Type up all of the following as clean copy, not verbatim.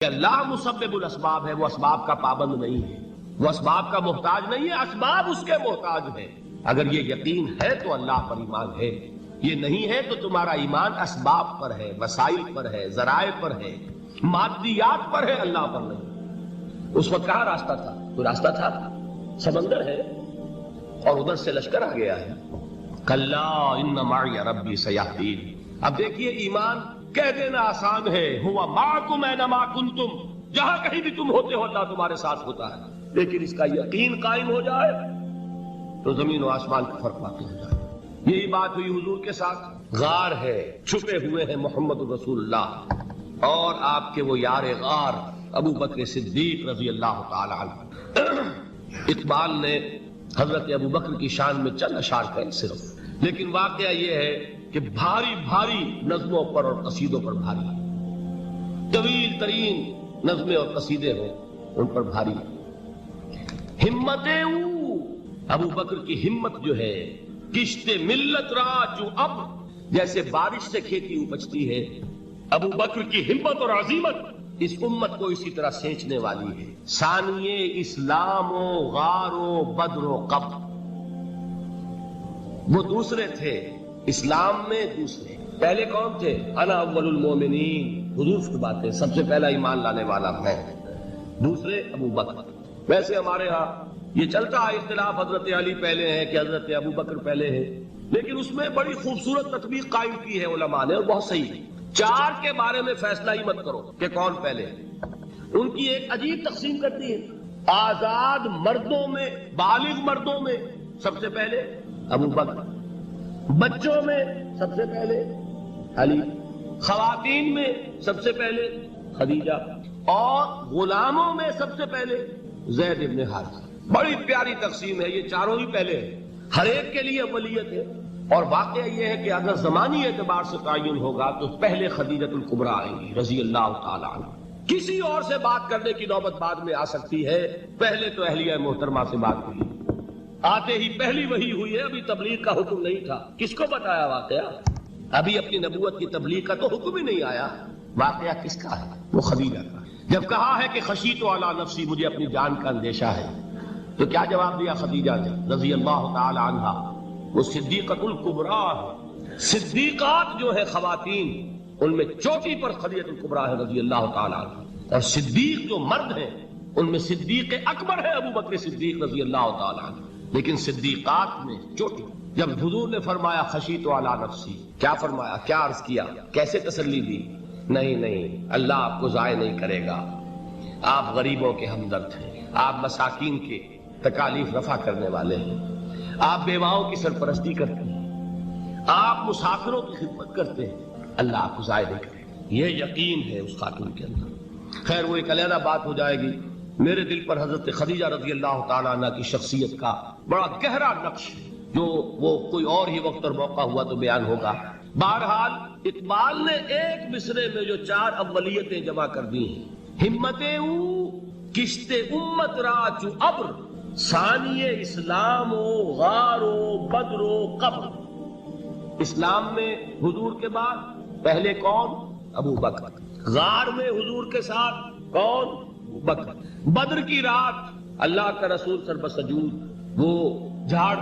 کہ اللہ مسبب الاسباب ہے، وہ اسباب کا پابند نہیں ہے، وہ اسباب کا محتاج نہیں ہے، اسباب اس کے محتاج ہیں۔ اگر یہ یقین ہے تو اللہ پر ایمان ہے، یہ نہیں ہے تو تمہارا ایمان اسباب پر ہے، وسائل پر ہے، ذرائع پر ہے، مادیات پر ہے، اللہ پر نہیں۔ اس وقت کہاں راستہ تھا؟ کوئی راستہ تھا؟ سمندر ہے اور ادھر سے لشکر آ گیا ہے۔ کلا ان معی ربی سیہدین۔ اب دیکھیے ایمان کہہ دینا آسان ہے، ہوا معکم اینما کنتم، جہاں کہیں بھی تم ہوتے ہو اللہ تمہارے ساتھ ہوتا ہے، لیکن اس کا یقین قائم ہو جائے تو زمین و آسمان کا فرق واقع ہو جائے۔ یہی بات ہوئی حضور کے ساتھ۔ غار ہے، چھپے ہوئے ہیں محمد رسول اللہ اور آپ کے وہ یار غار ابو بکر صدیق رضی اللہ تعالی عنہ۔ اقبال نے حضرت ابو بکر کی شان میں چند اشعار کہیں صرف، لیکن واقعہ یہ ہے کہ بھاری بھاری نظموں پر اور قصیدوں پر بھاری، طویل ترین نظمیں اور قصیدے ہوں ان پر بھاری۔ ہمتیں ابو بکر کی ہمت جو ہے، کشت ملت را جو اب جیسے بارش سے کھیتی اپجتی ہے، ابو بکر کی ہمت اور عزیمت اس امت کو اسی طرح سینچنے والی ہے۔ ثانیے اسلام و غار و بدر و قبر، وہ دوسرے تھے اسلام میں، دوسرے پہلے کون تھے؟ انا اول المومنین، حضور کی باتیں، سب سے پہلا ایمان لانے والا میں، دوسرے ابو بکر۔ ویسے ہمارے ہاں یہ چلتا ہے اختلاف، حضرت علی پہلے ہیں کہ حضرت ابو بکر پہلے ہیں، لیکن اس میں بڑی خوبصورت تطبیق قائم کی ہے علماء نے اور بہت صحیح ہے۔ چار کے بارے میں فیصلہ ہی مت کرو کہ کون پہلے ہے، ان کی ایک عجیب تقسیم کرتی ہے۔ آزاد مردوں میں، بالغ مردوں میں سب سے پہلے ابو بکر، بچوں میں سب سے پہلے علی، خواتین میں سب سے پہلے خدیجہ، اور غلاموں میں سب سے پہلے زید بن حارثہ۔ بڑی پیاری تقسیم ہے، یہ چاروں ہی پہلے ہیں، ہر ایک کے لیے اولیت ہے۔ اور واقعہ یہ ہے کہ اگر زمانی اعتبار سے تعین ہوگا تو پہلے خدیجۃ الکبریٰ آئیں گی رضی اللہ تعالی عنہ۔ کسی اور سے بات کرنے کی نوبت بعد میں آ سکتی ہے، پہلے تو اہلیہ محترمہ سے بات ہوئی، آتے ہی پہلی وحی ہوئی ہے، ابھی تبلیغ کا حکم نہیں تھا۔ کس کو بتایا واقعہ؟ ابھی اپنی نبوت کی تبلیغ کا تو حکم ہی نہیں آیا۔ واقعہ کس کا ہے؟ وہ خدیجہ کا۔ جب کہا ہے کہ خشیت علی نفسی، مجھے اپنی جان کا اندیشہ ہے، تو کیا جواب دیا خدیجہ نے رضی اللہ تعالی عنہا؟ وہ صدیقۃ الکبریٰ ہے۔ صدیقات جو ہے خواتین، ان میں چوٹی پر خدیجۃ الکبریٰ ہے رضی اللہ تعالی عنہ، اور صدیق جو مرد ہیں ان میں صدیق اکبر ہے ابو بکر صدیق رضی اللہ تعالی عنہ، لیکن صدیقات میں چوٹی۔ جب حضور نے فرمایا خشیت علی نفسی، کیا فرمایا؟ کیا عرض کیا؟ کیسے تسلی دی؟ نہیں، اللہ آپ کو ضائع نہیں کرے گا، آپ غریبوں کے ہمدرد ہیں، آپ مساکین کے تکالیف رفع کرنے والے ہیں، آپ بیواؤں کی سرپرستی کرتے ہیں، آپ مسافروں کی خدمت کرتے ہیں، اللہ آپ کو ضائع نہیں کرے گا۔ یہ یقین ہے اس خاتون کے اندر۔ خیر وہ ایک علیحدہ بات ہو جائے گی۔ میرے دل پر حضرت خدیجہ رضی اللہ تعالیٰ عنہ کی شخصیت کا بڑا گہرا نقش ہے، جو وہ کوئی اور ہی وقت اور موقع ہوا تو بیان ہوگا۔ بہرحال اقبال نے ایک مصرے میں جو چار اولیتیں جمع کر دی ہیں، ہمتیں کشت امت را چو ابر، ثانی اسلام و غار و بدر و قبر۔ اسلام میں حضور کے بعد پہلے کون؟ ابو بکر۔ غار میں حضور کے ساتھ کون؟ ابو بکر۔ بدر کی رات اللہ کا رسول سر بسجود، وہ جھاڑ،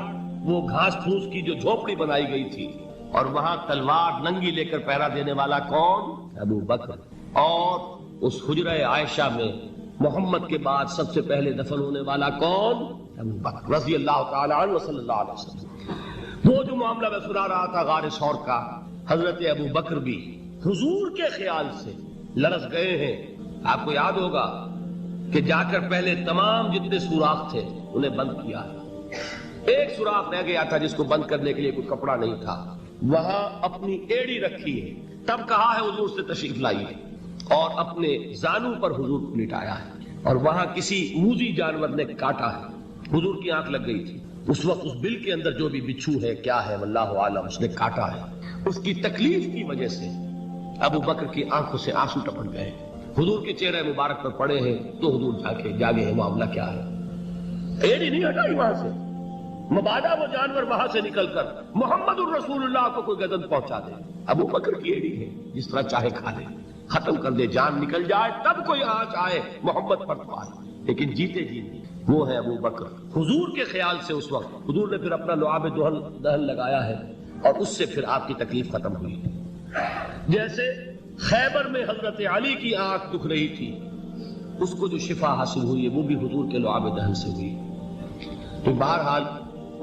وہ گھاس پھوس کی جو جھوپڑی بنائی گئی تھی، اور وہاں تلوار ننگی لے کر پہرا دینے والا کون؟ ابو بکر۔ اور اس حجرہ عائشہ میں محمد کے بعد سب سے پہلے دفن ہونے والا کون؟ ابو بکر رضی اللہ تعالی عنہ وصلی اللہ علیہ وسلم۔ وہ جو معاملہ میں سنا رہا تھا غار ثور کا، حضرت ابو بکر بھی حضور کے خیال سے لرز گئے ہیں۔ آپ کو یاد ہوگا کہ جا کر پہلے تمام جتنے سوراخ تھے انہیں بند کیا ہے، ایک سوراخ رہ گیا تھا جس کو بند کرنے کے لیے کوئی کپڑا نہیں تھا، وہاں اپنی ایڑی رکھی ہے، تب کہا ہے حضور سے تشریف لائیے، اور اپنے زانو پر حضور کو لٹایا ہے، اور وہاں کسی موذی جانور نے کاٹا ہے، حضور کی آنکھ لگ گئی تھی، اس وقت اس بل کے اندر جو بھی بچھو ہے کیا ہے واللہ عالم، اس نے کاٹا ہے، اس کی تکلیف کی وجہ سے ابو بکر کی آنکھوں سے آنسو ٹپک گئے، حضور کے چہرے مبارک پر پڑے ہیں، تو حضور جاگے ہیں، معاملہ کیا ہے؟ ایڑی نہیں ہٹائی وہاں سے، مبادا وہ جانور وہاں سے نکل کر محمد الرسول اللہ کو کوئی گدن پہنچا دے، ابو بکر کی ایڑی ہے، جس طرح چاہے کھا لے۔ ختم کر دے، جان نکل جائے تب کوئی آنچ آئے محمد پر تو آئے، لیکن جیتے جی نہیں۔ وہ ہے ابو بکر۔ حضور کے خیال سے اس وقت حضور نے پھر اپنا لعاب دہن لگایا ہے اور اس سے پھر آپ کی تکلیف ختم ہوئی۔ جیسے خیبر میں حضرت علی کی آنکھ دکھ رہی تھی، اس کو جو شفا حاصل ہوئی ہے وہ بھی حضور کے لعاب دہن سے ہوئی۔ تو بہرحال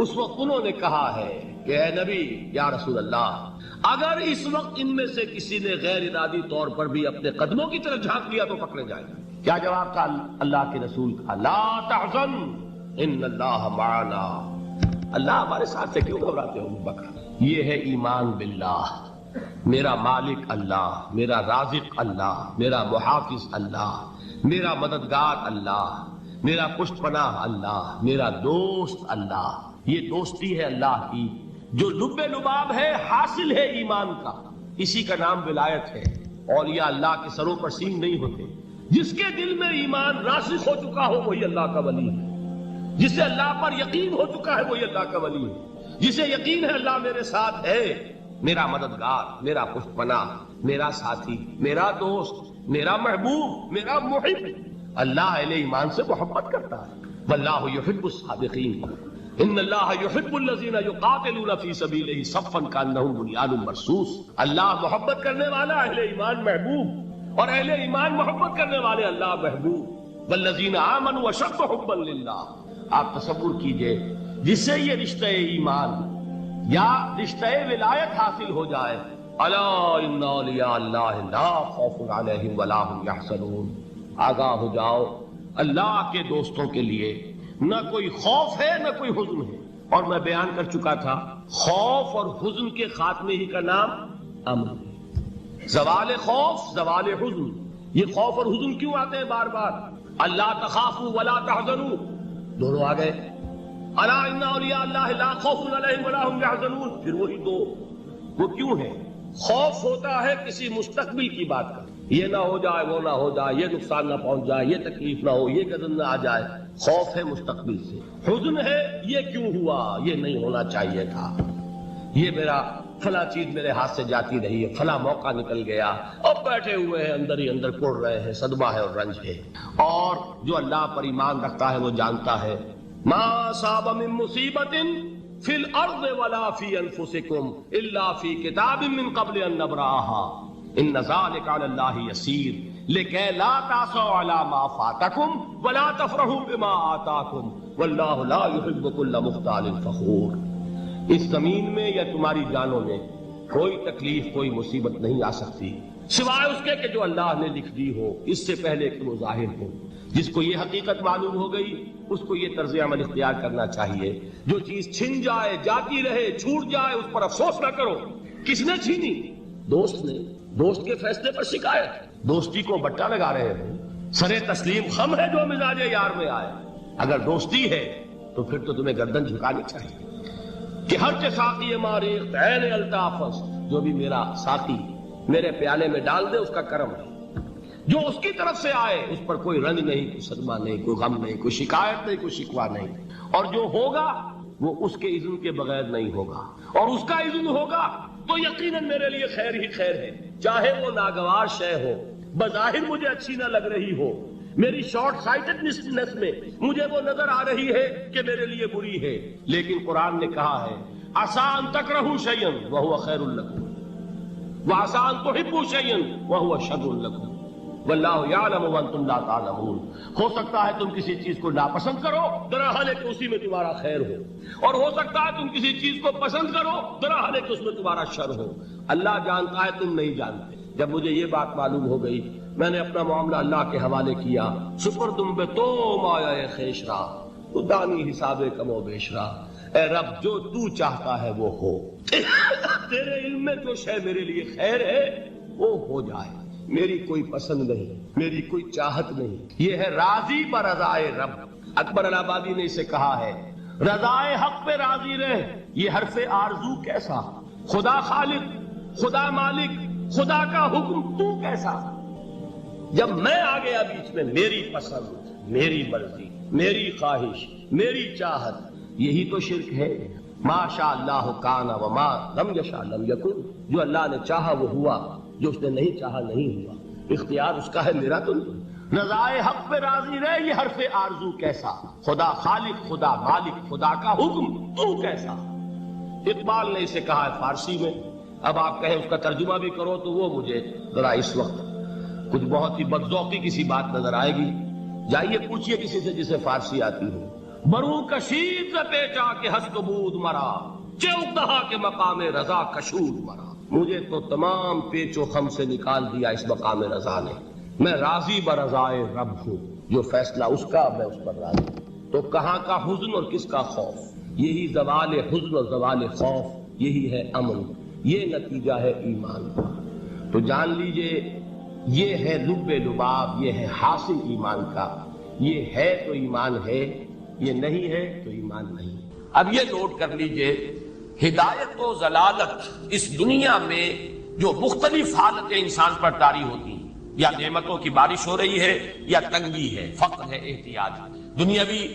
اس وقت انہوں نے کہا ہے کہ اے نبی یا رسول اللہ، اگر اس وقت ان میں سے کسی نے غیر ارادی طور پر بھی اپنے قدموں کی طرف جھانک لیا تو پکڑے جائیں گے۔ کیا جواب تھا اللہ کے رسول کا؟ لا تحزن ان اللہ معنا، اللہ ہمارے ساتھ سے کیوں گھبراتے ہو ابو بکر؟ یہ ہے ایمان باللہ، میرا مالک اللہ، میرا رازق اللہ، میرا محافظ اللہ، میرا مددگار اللہ، میرا پشت پناہ اللہ، میرا دوست اللہ۔ یہ دوستی ہے اللہ کی جو لب لباب ہے، حاصل ہے ایمان کا، اسی کا نام ولایت ہے۔ اور یہ اللہ کے سروں پر سینگ نہیں ہوتے، جس کے دل میں ایمان راسخ ہو چکا ہو وہی اللہ کا ولی ہے، جسے اللہ پر یقین ہو چکا ہے وہی اللہ کا ولی ہے، جسے یقین ہے اللہ میرے ساتھ ہے، میرا مددگار، میرا پشت پناہ، میرا ساتھی، میرا دوست، میرا محبوب، میرا محب۔ اللہ اہل ایمان سے محبت کرتا ہے۔ واللہ یحب الصادقین، ان اللہ یحب الذین یقاتلون فی سبیلہ صفا کانہم بنیان مرصوص۔ اللہ محبت کرنے والا، اہل ایمان محبوب، اور اہل ایمان محبت کرنے والے اللہ محبوب۔ والذین آمنوا اشد حبا للہ۔ آپ تصور کیجئے جس سے یہ رشتہ ایمان یا رشتہ ولایت حاصل ہو جائے، الا ان اولیاء اللہ لا خوف علیہم ولا هم یحزنون، آگاہ ہو جاؤ، اللہ کے دوستوں کے لیے نہ کوئی خوف ہے نہ کوئی حزن ہے۔ اور میں بیان کر چکا تھا خوف اور حزن کے خاتمے ہی کا نام امن ہے۔ زوال خوف، زوال حزن، یہ خوف اور حزن کیوں آتے ہیں بار بار؟ اللہ تخافوا ولا تحزنوا، دونوں آ گئے۔ الا ان اولیاء اللہ لا خوف علیہم ولا هم یحزنون، پھر وہی دو۔ وہ کیوں ہے؟ خوف ہوتا ہے کسی مستقبل کی بات کا، یہ نہ ہو جائے، وہ نہ ہو جائے، یہ نقصان نہ پہنچ جائے، یہ تکلیف نہ ہو، یہ غضب نہ آ جائے، خوف ہے مستقبل سے۔ حزن ہے یہ کیوں ہوا، یہ نہیں ہونا چاہیے تھا، یہ میرا فلاں چیز میرے ہاتھ سے جاتی رہی ہے، فلاں موقع نکل گیا، اب بیٹھے ہوئے ہیں اندر ہی اندر کڑ رہے ہیں، صدمہ ہے اور رنج ہے۔ اور جو اللہ پر ایمان رکھتا ہے وہ جانتا ہے ما اصاب من مصیبت فی الارض ولا فی انفسکم الا فی کتاب من قبل ان نبرأها ان ذلک علی اللہ یسیر لکی لا تعصوا علی ما فاتکم ولا تفرحوا بما آتاکم واللہ لا یحب کل مختال فخور۔ اس زمین میں یا تمہاری جانوں میں کوئی تکلیف، کوئی مصیبت نہیں آ سکتی سوائے اس کے کہ جو اللہ نے لکھ دی ہو، اس سے پہلے کہ وہ ظاہر ہو۔ جس کو یہ حقیقت معلوم ہو گئی اس کو یہ طرز عمل اختیار کرنا چاہیے، جو چیز چھن جائے، جاتی رہے، چھوٹ جائے، اس پر افسوس نہ کرو۔ کس نے چھینی؟ دوست نے۔ دوست کے فیصلے پر شکایت، دوستی کو بٹا لگا رہے ہو، سرے تسلیم خم ہے جو مزاج یار میں آئے۔ اگر دوستی ہے تو پھر تو تمہیں گردن جھکانی چاہیے کہ ہر کے ساقی ماریخ عین الطاف، جو بھی میرا ساقی میرے پیالے میں ڈال دے اس کا کرم ہے، جو اس کی طرف سے آئے اس پر کوئی رنج نہیں، کوئی صدمہ نہیں، کوئی غم نہیں، کوئی شکایت نہیں، کوئی شکوہ نہیں، اور جو ہوگا وہ اس کے اذن کے بغیر نہیں ہوگا، اور اس کا اذن ہوگا تو یقیناً میرے لیے خیر ہی خیر ہے، چاہے وہ ناگوار شے ہو، بظاہر مجھے اچھی نہ لگ رہی ہو، میری شارٹ سائٹڈنس میں مجھے وہ نظر آ رہی ہے کہ میرے لیے بری ہے، لیکن قرآن نے کہا ہے عسیٰ ان تکرہوا شیئا وہو خیر لکم وعسیٰ ان تحبوا شیئا وہو شر لکم واللہ یعلم وانتم لا تعلمون۔ ہو سکتا ہے تم کسی چیز کو ناپسند کرو دراحال کہ اسی میں تمہارا خیر ہو، اور ہو سکتا ہے تم کسی چیز کو پسند کرو دراحال کہ اس میں تمہارا شر ہو۔ اللہ جانتا ہے، تم نہیں جانتے۔ جب مجھے یہ بات معلوم ہو گئی میں نے اپنا معاملہ اللہ کے حوالے کیا۔ سپردم بے تو مایا خیش را تو دانی حساب کم و بیش را، اے رب جو تو چاہتا ہے وہ ہو، تیرے علم میں جو شے میرے لیے خیر ہے وہ ہو جائے، میری کوئی پسند نہیں، میری کوئی چاہت نہیں۔ یہ ہے راضی برضائے رب۔ اکبر الہآبادی نے اسے کہا ہے رضائے حق پہ راضی رہ، یہ حرف آرزو کیسا، خدا خالق، خدا مالک، خدا کا حکم تو کیسا۔ جب میں آ گیا بیچ میں، میری پسند، میری مرضی، میری خواہش، میری چاہت، یہی تو شرک ہے۔ ما شاء اللہ کان وما لم یشاء لم یکن، جو اللہ نے چاہا وہ ہوا، جو اس نے نہیں چاہا نہیں ہوا۔ اختیار اس کا ہے، میرا تو نہیں۔ رضائے حق پہ راضی رہے، یہ حرف آرزو کیسا، خدا خالق خدا مالک خدا کا حکم تو کیسا۔ اقبال نے اسے کہا ہے فارسی میں، اب آپ کہیں اس کا ترجمہ بھی کرو تو وہ مجھے ذرا اس وقت کچھ بہت ہی بدذوقی کسی بات نظر آئے گی۔ جائیے پوچھئے کسی سے جسے فارسی آتی ہو۔ برو کشید پیچا کے ہست بود مرا، چوکدہا کے مقام رضا کشود مرا۔ مجھے تو تمام پیچ و خم سے نکال دیا اس مقام رضا نے، میں راضی برضائے رب ہوں، جو فیصلہ اس کا میں اس پر راضی ہوں۔ تو کہاں کا حزن اور کس کا خوف؟ یہی زوال حزن اور زوال خوف، یہی ہے امن، یہ نتیجہ ہے ایمان کا۔ تو جان لیجئے یہ ہے لب لباب، یہ ہے حاصل ایمان کا۔ یہ ہے تو ایمان ہے، یہ نہیں ہے تو ایمان نہیں۔ اب یہ نوٹ کر لیجئے، ہدایت و ضلالت اس دنیا میں جو مختلف حالتیں انسان پر طاری ہوتی ہیں، یا نعمتوں کی بارش ہو رہی ہے، یا تنگی ہے، فقر ہے، احتیاج، دنیاوی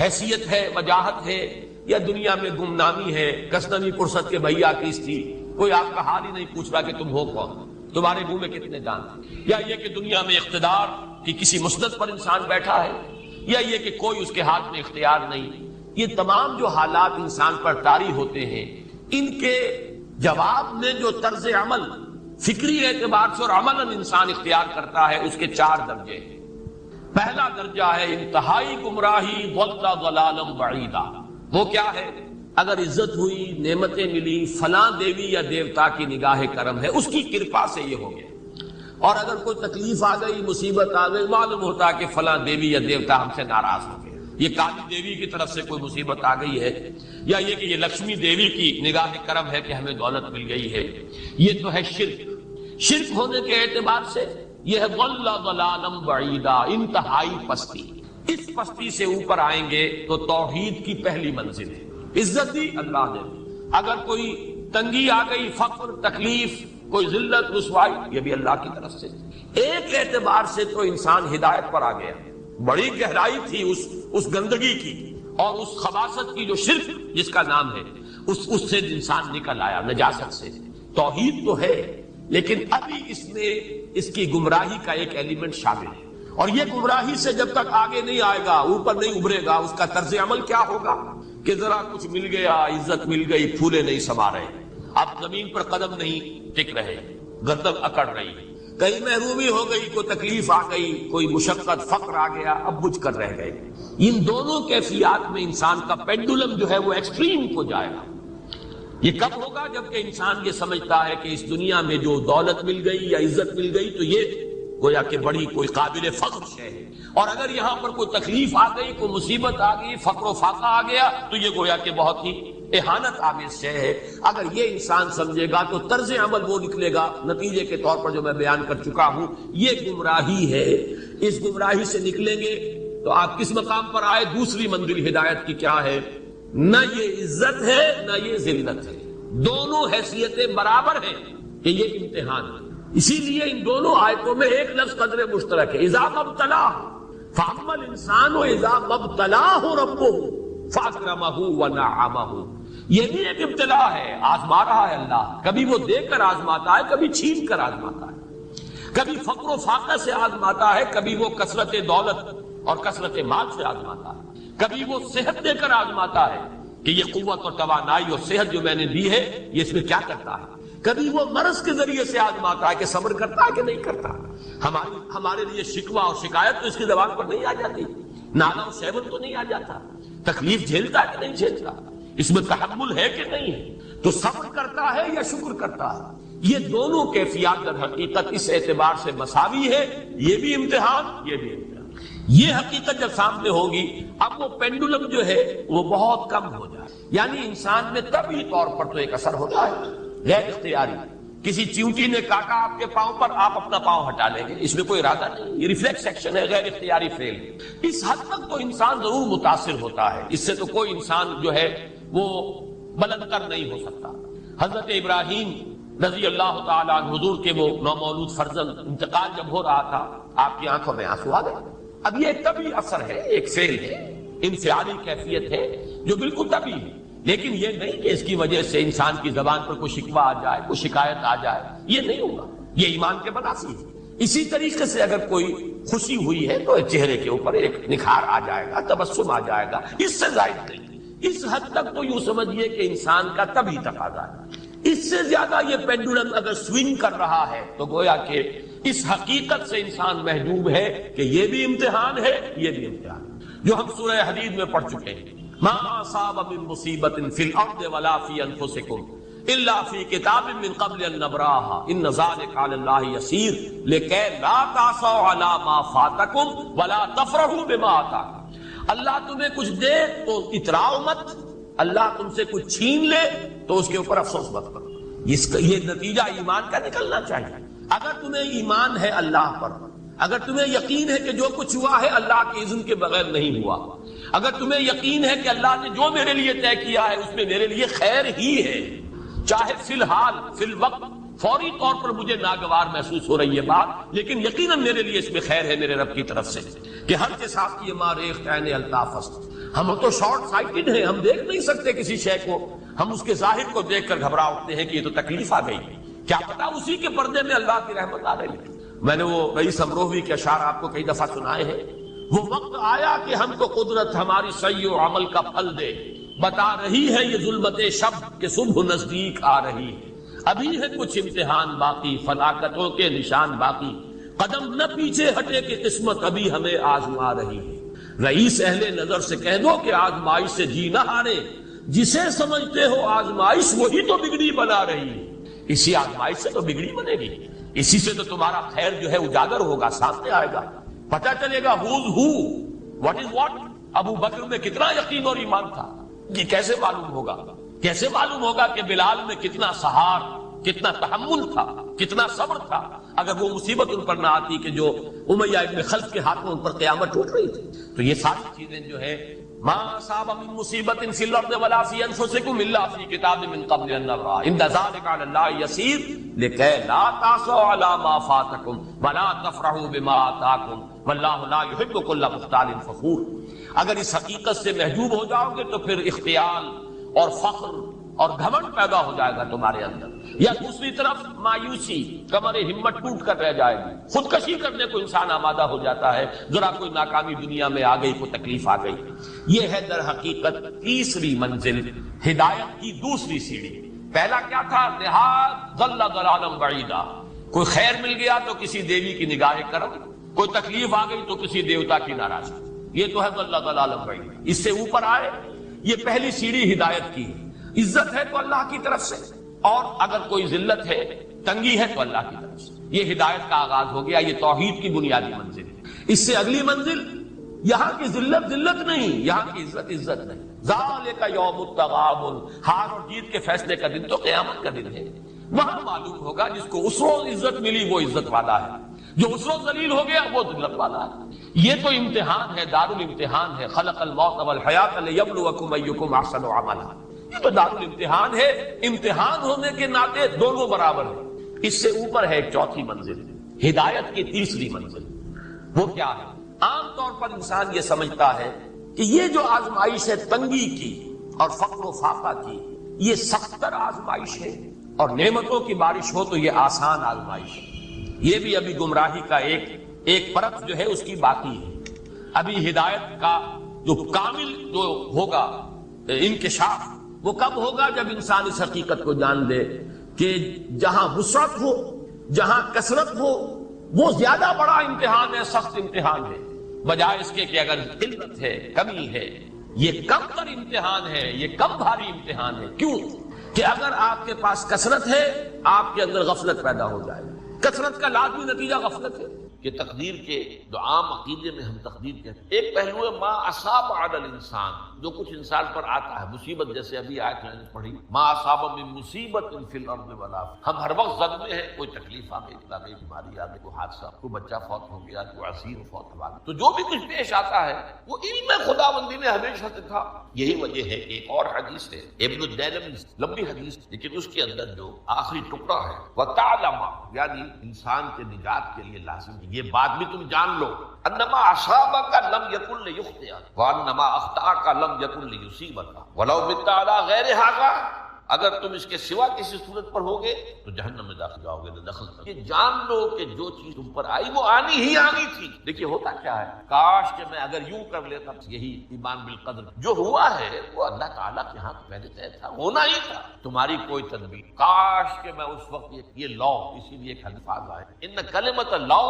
حیثیت ہے، وجاہت ہے، یا دنیا میں گمنامی ہے، کسنوی پرست کے بھیا کس تھی، کوئی آپ کا حال ہی نہیں پوچھ رہا کہ تم ہو کون، تمہارے منہ میں کتنے دانت، یا یہ کہ دنیا میں اقتدار کی کسی مسند پر انسان بیٹھا ہے، یا یہ کہ کوئی اس کے ہاتھ میں اختیار نہیں۔ یہ تمام جو حالات انسان پر طاری ہوتے ہیں، ان کے جواب میں جو طرز عمل فکری اعتبار سے اور عملاً انسان اختیار کرتا ہے، اس کے 4 درجے ہیں۔ پہلا درجہ ہے انتہائی گمراہی، ضل ضلالا بعیدا۔ وہ کیا ہے؟ اگر عزت ہوئی، نعمتیں ملی، فلاں دیوی یا دیوتا کی نگاہ کرم ہے، اس کی کرپا سے یہ ہو گیا۔ اور اگر کوئی تکلیف آ گئی، مصیبت آ گئی، معلوم ہوتا کہ فلاں دیوی یا دیوتا ہم سے ناراض ہو گئے، یہ کالی دیوی کی طرف سے کوئی مصیبت آ گئی ہے، یا یہ کہ یہ لکشمی دیوی کی نگاہ کرم ہے کہ ہمیں دولت مل گئی ہے۔ یہ تو ہے شرک۔ شرک ہونے کے اعتبار سے یہ ہے ضل ضلالا بعیدا، انتہائی پستی۔ اس پستی سے اوپر آئیں گے تو توحید کی پہلی منزل ہے۔ عزت دی اللہ نے، اگر کوئی تنگی آ گئی، فقر، تکلیف، کوئی ذلت، رسوائی، یہ بھی اللہ کی طرف سے۔ ایک اعتبار سے تو انسان ہدایت پر آ گیا، بڑی گہرائی تھی اس گندگی کی اور اس خباثت کی جو شرک جس کا نام ہے، اس سے انسان نکل آیا، نجاست سے۔ توحید تو ہے، لیکن ابھی اس میں اس کی گمراہی کا ایک ایلیمنٹ شامل ہے، اور یہ گمراہی سے جب تک آگے نہیں آئے گا، اوپر نہیں ابھرے گا، اس کا طرز عمل کیا ہوگا کہ ذرا کچھ مل گیا، عزت مل گئی، پھولے نہیں سما رہے، اب زمین پر قدم نہیں ٹک رہے، گردن اکڑ رہی، کہیں محرومی ہو گئی، کوئی تکلیف آ گئی، کوئی مشقت، فقر آ گیا، اب بجھ کر رہ گئے۔ ان دونوں کیفیات میں انسان کا پینڈولم جو ہے وہ ایکسٹریم کو جائے گا۔ یہ کب ہوگا؟ جبکہ انسان یہ سمجھتا ہے کہ اس دنیا میں جو دولت مل گئی یا عزت مل گئی تو یہ گویا کہ بڑی کوئی قابل فخر شے ہے، اور اگر یہاں پر کوئی تکلیف آ گئی، کوئی مصیبت آ گئی، فقر و فاقہ آ گیا تو یہ گویا کہ بہت ہی اہانت آمیز شے ہے۔ اگر یہ انسان سمجھے گا تو طرز عمل وہ نکلے گا نتیجے کے طور پر جو میں بیان کر چکا ہوں، یہ گمراہی ہے۔ اس گمراہی سے نکلیں گے تو آپ کس مقام پر آئے؟ دوسری منزل ہدایت کی کیا ہے؟ نہ یہ عزت ہے نہ یہ ذلت ہے، دونوں حیثیتیں برابر ہیں کہ یہ امتحان ہے۔ اسی لیے ان دونوں آیتوں میں ایک لفظ قدر مشترک ہے، اذا مبتلاہ فاما الانسان اذا مبتلاہ ربہ فاکرمہ ونعمہ۔ یہ بھی ایک ابتلا ہے، آزما رہا ہے اللہ، کبھی وہ دے کر آزماتا ہے، کبھی چھین کر آزماتا ہے، کبھی فقر و فاقہ سے آزماتا ہے، کبھی وہ کثرت دولت اور کثرت مال سے آزماتا ہے، کبھی وہ صحت دے کر آزماتا ہے کہ یہ قوت اور توانائی اور صحت جو میں نے دی ہے یہ اس میں کیا کرتا ہے، کبھی وہ مرض کے ذریعے سے آزماتا ہے کہ صبر کرتا ہے کہ نہیں کرتا۔ ہمارے لیے شکوہ اور شکایت تو اس کی زبان پر نہیں آ جاتی، نالا اور شیون تو نہیں آ جاتا، تکلیف جھیلتا ہے کہ نہیں جھیلتا، اس میں تحمل ہے کہ نہیں ہے، تو صبر کرتا ہے یا شکر کرتا ہے۔ یہ دونوں کیفیات در حقیقت اس اعتبار سے مساوی ہے، یہ بھی امتحان، یہ بھی امتحان۔ یہ حقیقت جب سامنے ہوگی، اب وہ پینڈولم جو ہے وہ بہت کم ہو جائے، یعنی انسان میں طبعی طور پر تو ایک اثر ہوتا ہے غیر اختیاری، کسی چیونٹی نے کاٹا آپ کے پاؤں پر، آپ اپنا پاؤں ہٹا لیں گے، اس میں کوئی ارادہ نہیں، یہ ریفلیکس ایکشن ہے، غیر اختیاری فعل۔ اس حد تک تو انسان ضرور متاثر ہوتا ہے، اس سے تو کوئی انسان جو ہے وہ بلند تر نہیں ہو سکتا۔ حضرت ابراہیم رضی اللہ تعالیٰ عنہ، حضور کے وہ نومولود فرزند، انتقال جب ہو رہا تھا، آپ کی آنکھوں میں آنسو آ گئے۔ اب یہ طبعی اثر ہے، ایک فعل ہے، انفعالی کیفیت ہے جو بالکل طبعی ہے، لیکن یہ نہیں کہ اس کی وجہ سے انسان کی زبان پر کوئی شکوہ آ جائے، کوئی شکایت آ جائے، یہ نہیں ہوگا، یہ ایمان کے منافی ہے۔ اسی طریقے سے اگر کوئی خوشی ہوئی ہے تو چہرے کے اوپر ایک نکھار آ جائے گا، تبسم آ جائے گا، اس سے زائد نہیں۔ اس حد تک تو یوں سمجھیے کہ انسان کا طبعی تقاضا ہے۔ اس سے زیادہ یہ پینڈولم اگر سوئنگ کر رہا ہے تو گویا کہ اس حقیقت سے انسان محجوب ہے کہ یہ بھی امتحان ہے، یہ بھی امتحان ہے، جو ہم سورہ حدید میں پڑھ چکے ہیں۔ ما اصاب من مصیبت فی الارض ولا فی انفسکم الا فی کتاب من قبل ان نبراها ان ذلک علی اللہ یسیر لکی لا تعصوا علی ما فاتکم ولا تفرحوا بما آتاکم۔ اللہ تمہیں کچھ دے تو اتراؤ مت، اللہ تم سے کچھ چھین لے تو اس کے اوپر افسوس مت کرو۔ یہ نتیجہ ایمان کا نکلنا چاہیے۔ اگر تمہیں ایمان ہے اللہ پر، اگر تمہیں یقین ہے کہ جو کچھ ہوا ہے اللہ کے اذن کے بغیر نہیں ہوا، اگر تمہیں یقین ہے کہ اللہ نے جو میرے لیے طے کیا ہے اس میں میرے لیے خیر ہی ہے، چاہے فی الحال فی الوقت فوری طور پر مجھے ناگوار محسوس ہو رہی ہے بات، لیکن یقیناً میرے لیے اس میں خیر ہے میرے رب کی طرف سے، کہ ہر کے ساتھ یہ ماریخ عین الطاف است۔ ہم تو شارٹ سائٹڈ ہیں، ہم دیکھ نہیں سکتے کسی شے کو، ہم اس کے ظاہر کو دیکھ کر گھبرا اٹھتے ہیں کہ یہ تو تکلیف آ گئی، کیا پتا اسی کے پردے میں اللہ کی رحمت آ رہی ہے۔ میں نے وہ رئیس امروہوی کے اشعار آپ کو کئی دفعہ سنائے ہیں۔ وہ وقت آیا کہ ہم کو قدرت ہماری سعی و عمل کا پھل دے، بتا رہی ہے یہ ظلمت شب کہ صبح نزدیک آ رہی ہے، ابھی ہے کچھ امتحان باقی، فلاکتوں کے نشان باقی، قدم نہ پیچھے ہٹے کہ قسمت ابھی ہمیں آزما رہی ہے۔ رئیس اہل نظر سے کہہ دو کہ آزمائش سے جی نہ ہارے، جسے سمجھتے ہو آزمائش وہی تو بگڑی بنا رہی ہے۔ اسی آزمائش سے تو بگڑی بنے گی، اسی سے تو تمہارا خیر جو ہے اجاگر ہوگا، سامنے آئے گا، پتہ چلے گا who's who, what is what۔ ابو بکر میں کتنا یقین اور ایمان تھا، یہ کیسے معلوم ہوگا؟ کیسے معلوم ہوگا کہ بلال میں کتنا سہار، کتنا تحمل تھا، کتنا صبر تھا، اگر وہ مصیبت ان پر نہ آتی کہ جو امیہ ابن خلف کے ہاتھوں ان پر قیامت ٹوٹ رہی تھی۔ تو یہ ساری چیزیں جو ہے ما اصاب من مصیبت فی الارض ولا فی انفسکم الا فی کتاب من قبل ان نبرأ ان ذلک علی اللہ یسیر لکی لا تعصوا علی ما فاتکم ولا تفرحوا بما آتاکم واللہ لا یحب کل مختال فخور۔ اگر اس حقیقت سے محجوب ہو جاؤ گے تو پھر اختیال اور فخر اور گھمنڈ پیدا ہو جائے گا تمہارے اندر، یا دوسری طرف مایوسی، کمر ہمت ٹوٹ کر رہ جائے گی، خودکشی کرنے کو انسان آمادہ ہو جاتا ہے، ذرا کوئی ناکامی دنیا میں آ گئی، کوئی تکلیف آ گئی۔ یہ ہے در حقیقت تیسری منزل، ہدایت کی دوسری سیڑھی۔ پہلا کیا تھا؟ نہاد ضل ضلالا بعیدا، کوئی خیر مل گیا تو کسی دیوی کی نگاہ کرم، کوئی تکلیف آ گئی تو کسی دیوتا کی ناراضگی، یہ تو ہے ضل ضلالا بعیدا۔ اس سے اوپر آئے، یہ پہلی سیڑھی ہدایت کی۔ عزت ہے تو اللہ کی طرف سے، اور اگر کوئی ذلت ہے، تنگی ہے تو اللہ کی طرف سے۔ یہ ہدایت کا آغاز ہو گیا، یہ توحید کی بنیادی منزل ہے۔ اس سے اگلی منزل، یہاں کی ذلت ذلت نہیں، یہاں کی عزت عزت نہیں۔ ذالک یوم التغابن، ہار اور جیت کے فیصلے کا دن تو قیامت کا دن ہے۔ وہاں معلوم ہوگا جس کو اس روز عزت ملی وہ عزت والا ہے، جو اس روز ذلیل ہو گیا وہ ذلت والا ہے۔ یہ تو امتحان ہے، دارالامتحان ہے۔ خلق الموت والحیات لیبلوکم ایکم احسن عملا، یہ تو دارالامتحان ہے۔ امتحان ہونے کے ناطے دونوں برابر ہیں۔ اس سے اوپر ہے ایک چوتھی منزل، ہدایت کی تیسری منزل۔ وہ کیا ہے؟ عام طور پر انسان یہ سمجھتا ہے کہ یہ جو آزمائش ہے تنگی کی اور فقر و فاقہ کی، یہ سختر آزمائش ہے، اور نعمتوں کی بارش ہو تو یہ آسان آزمائش ہے۔ یہ بھی ابھی گمراہی کا ایک پرت جو ہے اس کی باقی ہے۔ ابھی ہدایت کا جو کامل جو ہوگا انکشاف، وہ کب ہوگا؟ جب انسان اس حقیقت کو جان لے کہ جہاں وسعت ہو، جہاں کثرت ہو، وہ زیادہ بڑا امتحان ہے، سخت امتحان ہے، بجائے اس کے کہ اگر قلت ہے، کمی ہے، یہ کم تر امتحان ہے، یہ کم بھاری امتحان ہے۔ کیوں کہ اگر آپ کے پاس کثرت ہے، آپ کے اندر غفلت پیدا ہو جائے گی۔ کثرت کا لازمی نتیجہ غفلت ہے۔ کہ تقدیر کے جو عام عقیدے میں ہم تقدیر کہتے ہیں، ایک پہلو ہے ما اصاب علی الانسان، جو کچھ انسان پر آتا ہے مصیبت، جیسے ابھی آیت میں نے پڑھی ما اصاب من مصیبت فی الارض ولا، ہم ہر وقت زد میں ہیں، کوئی تکلیف آ گئی، کوئی بیماری آ گئی، کوئی حادثہ، کوئی بچہ فوت ہو گیا، کوئی اسیر فوت ہوا، تو جو بھی کچھ پیش آتا ہے وہ علم خداوندی میں ہمیشہ سے تھا۔ یہی وجہ ہے کہ ایک اور حدیث ہے ابن الدیلمی، لمبی حدیث، لیکن اس کے اندر جو آخری ٹکڑا ہے وَتَعْلَمَ، یعنی انسان کے نجات کے لیے لازم ہے، یہ بات بھی تم جان لو، انما اصابک لم یکن لیخطئک وانما اخطاک لم یکن لیصیبک ولو مت علی غیر ھذا اگر تم اس کے سوا کسی صورت پر ہوگے تو جہنم میں داخل جاؤ گے، دخل یہ جان لو کہ جو چیز تم پر آئی وہ آنی ہی آنی تھی۔ دیکھیے ہوتا کیا ہے، کاش کہ میں اگر یوں کر لیتا، یہی ایمان بالقدر جو ہوا ہے وہ اللہ تعالیٰ کے ہاں پہلے طے تھا، ہونا ہی تھا، تمہاری کوئی تدبیر۔ کاش کہ میں اس وقت یہ لا، اسی لیے ایک الفاظ آئے ان کلمۃ لا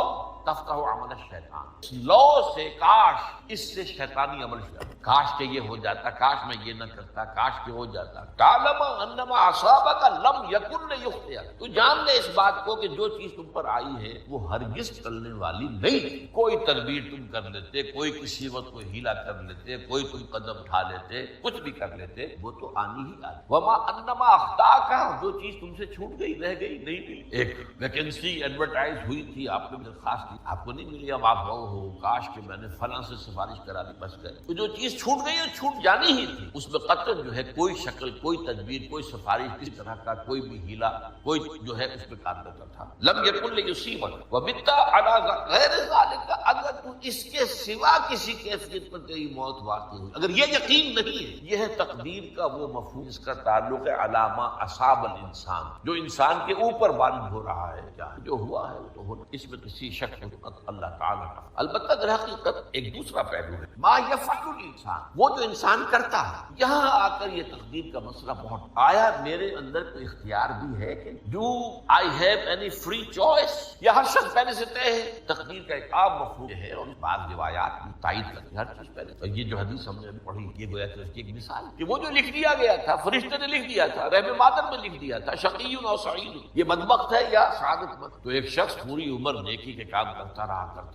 تفتح عمل الشیطان، اس لا سے کاش، اس سے شیطانی عمل شروع، کاش کہ یہ ہو جاتا، کاش میں یہ نہ کرتا، کاش کہ ہو جاتا۔ تعلم انما اصابک لم یکن لیخطئک، تو جان لے اس بات کو کہ جو چیز تم پر آئی ہے وہ ہرگز ٹلنے والی نہیں تھی۔ کوئی تدبیر تم کر لیتے، کوئی کسی وقت کوئی ہیلا کر لیتے، کوئی تم قدم اٹھا لیتے، کچھ بھی کر لیتے، وہ تو آنی ہی آنی۔ وما انما اخطاک، جو چیز تم سے چھوٹ گئی، رہ گئی، نہیں ملی۔ ایک ویکینسی ایڈورٹائز ہوئی تھی، آپ نے درخواست کی، آپ کو نہیں ملی، اب آپ ہو کاش کہ میں نے فلاں سے سفارش کرا دی، بس گئے۔ تو جو چیز چھوٹ گئی وہ چھوٹ جانی ہی تھی، اس میں قطعاً جو ہے کوئی شکل، کوئی تدبیر، کوئی سفارش، کسی طرح کا کوئی بھی ہیلا، کوئی جو ہے اس میں کار کرتا تھا۔ لم یکن لیصیبک وبت علی غیر ذلک، اگر تو اس کے سوا کسی کیفیت پر تیری موت واقع ہوئی، اگر یہ یقین نہیں ہے، یہ ہے تقدیر کا وہ مفہوم، اس کا تعلق ہے علامہ اصاب الانسان، جو انسان کے اوپر وارد ہو رہا ہے، کیا جو ہوا ہے وہ تو ہونا، اس میں کسی شک اللہ تعالیٰ کا۔ البتہ در حقیقت ایک دوسرا پہلو ہے، ما یفعل الانسان، وہ جو انسان کرتا ہے۔ یہاں آ کر یہ تقدیر کا مسئلہ بہت، آیا میرے اندر کوئی اختیار بھی ہے کہ do I have any free choice, یا ہر شخص پہلے سے طے ہے؟ تقدیر کا ایک عام مفہوم ہے اور بعض روایات بھی تائید کرتی ہیں ہر چیز پہلے۔ اور یہ جو حدیث ہم نے پڑھی، یہ گویا کہ اس کی ایک مثال کہ وہ جو لکھ دیا گیا تھا، فرشتے نے لکھ دیا تھا، رحم مادر میں لکھ دیا تھا، شقی و سعید، یہ بدبخت ہے یا سعادت مند۔ تو ایک شخص پوری عمر نیکی کے کام کرتا رہا،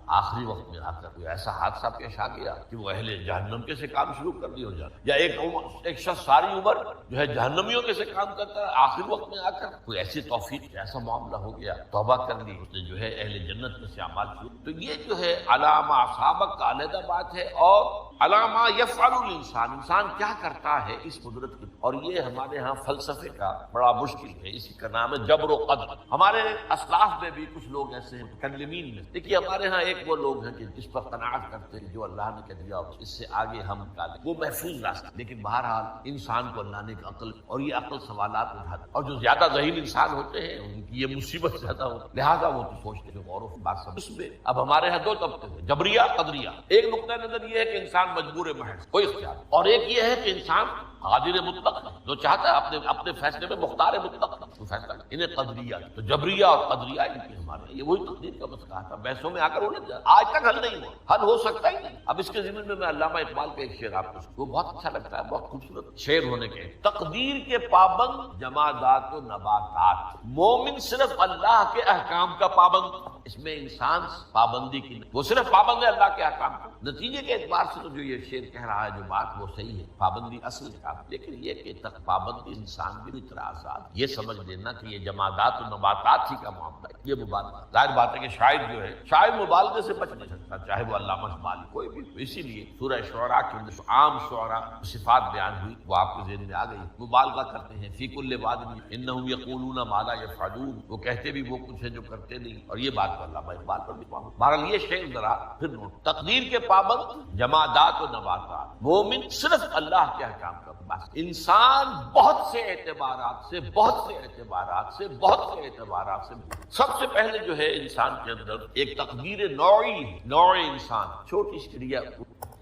آخری وقت میں آ کر کوئی ایسا حادثہ پیش آ گیا کہ وہ اہل جہنم کے سے کام شروع کر دی ہو جاتا، یا ایک شخص ساری عمر جو ہے جہنمیوں کے سے کام کرتا ہے، آخری وقت میں آ کر کوئی ایسی توفیق، ایسا معاملہ ہو گیا، توبہ کر لی، اس نے جو ہے اہل جنت میں سے اعمال شروع۔ تو یہ جو ہے علامہ اصابک کا علیحدہ بات ہے، اور علامہ یفعل الانسان، انسان کیا کرتا ہے اس قدرت کی، اور یہ ہمارے ہاں فلسفے کا بڑا مشکل ہے، اسی کا نام ہے جبر و قدر۔ ہمارے اسلاف میں بھی کچھ لوگ ایسے ہیں متکلمین میں، دیکھیے ہمارے ہاں ایک وہ لوگ ہیں کہ جس پر قناعت کرتے ہیں جو اللہ نے کہہ دیا اس سے آگے ہم نکالیں، وہ محفوظ راستہ، لیکن بہرحال انسان کو اللہ نے ایک عقل، اور یہ عقل سوالات اٹھاتا، اور جو زیادہ ذہین انسان ہوتے ہیں ان کی یہ مصیبت زیادہ ہوتی، لہٰذا وہ تو سوچتے ہیں غور و بات سمجھ۔ اس میں اب ہمارے ہاں دو طبقے ہیں، جبریہ قدریہ۔ ایک نقطہ نظر یہ ہے کہ انسان مجبور محض، کوئی اختیار، اور ایک یہ ہے کہ انسان قادر مطلق، جو چاہتا ہے اپنے فیصلے میں مختار مطلق تو فیصلہ، انہیں قدریہ، تو جبریہ اور قدریہ ان کی ہمارے یہ وہی تقدیر کا مسئلہ تھا، بحثوں میں آ کر انہیں آج تک حل نہیں ہوا، حل ہو سکتا ہی نہیں۔ اب اس کے ضمن میں علامہ اقبال کا ایک شعر آپ کو، وہ بہت اچھا لگتا ہے، بہت خوبصورت شعر ہونے کے، تقدیر کے پابند جمادات و نباتات، مومن صرف اللہ کے احکام کا پابند، اس میں انسان پابندی کی نہیں، وہ صرف پابند ہے اللہ کے احکام کا۔ نتیجے کے اعتبار سے تو جو یہ شعر کہہ رہا ہے جو بات وہ صحیح ہے، پابندی اصل کا، لیکن یہ کہ تک پابندی انسان بھی اتنا آزاد، یہ سمجھ لینا کہ یہ جمادات و نباتات ہی کا معاملہ ہے، یہ مبالغہ، ظاہر بات ہے کہ شاعر جو ہے، شاعر مبالغے سے بچ نہیں سکتا، چاہے وہ علامہ اقبال کوئی بھی۔ اسی لیے سورہ شعراء کے اندر عام شعراء صفات بیان ہوئی، وہ آپ کے ذہن میں آ گئی، مبالغہ کرتے ہیں، فی کل واد انہم یقولون ما لا یفعلون، وہ کہتے بھی وہ کچھ ہے جو کرتے نہیں، اور یہ بات علامہ اقبال پر بھی پاؤں۔ بہرحال یہ شعر ذرا پھر نوٹ، تقدیر کے پابند جمادات و نباتات، مومن صرف اللہ کے احکام کا بس۔ انسان بہت سے اعتبارات سے سب سے پہلے جو ہے انسان کے اندر ایک تقدیر نوع انسان، چھوٹی سی کریا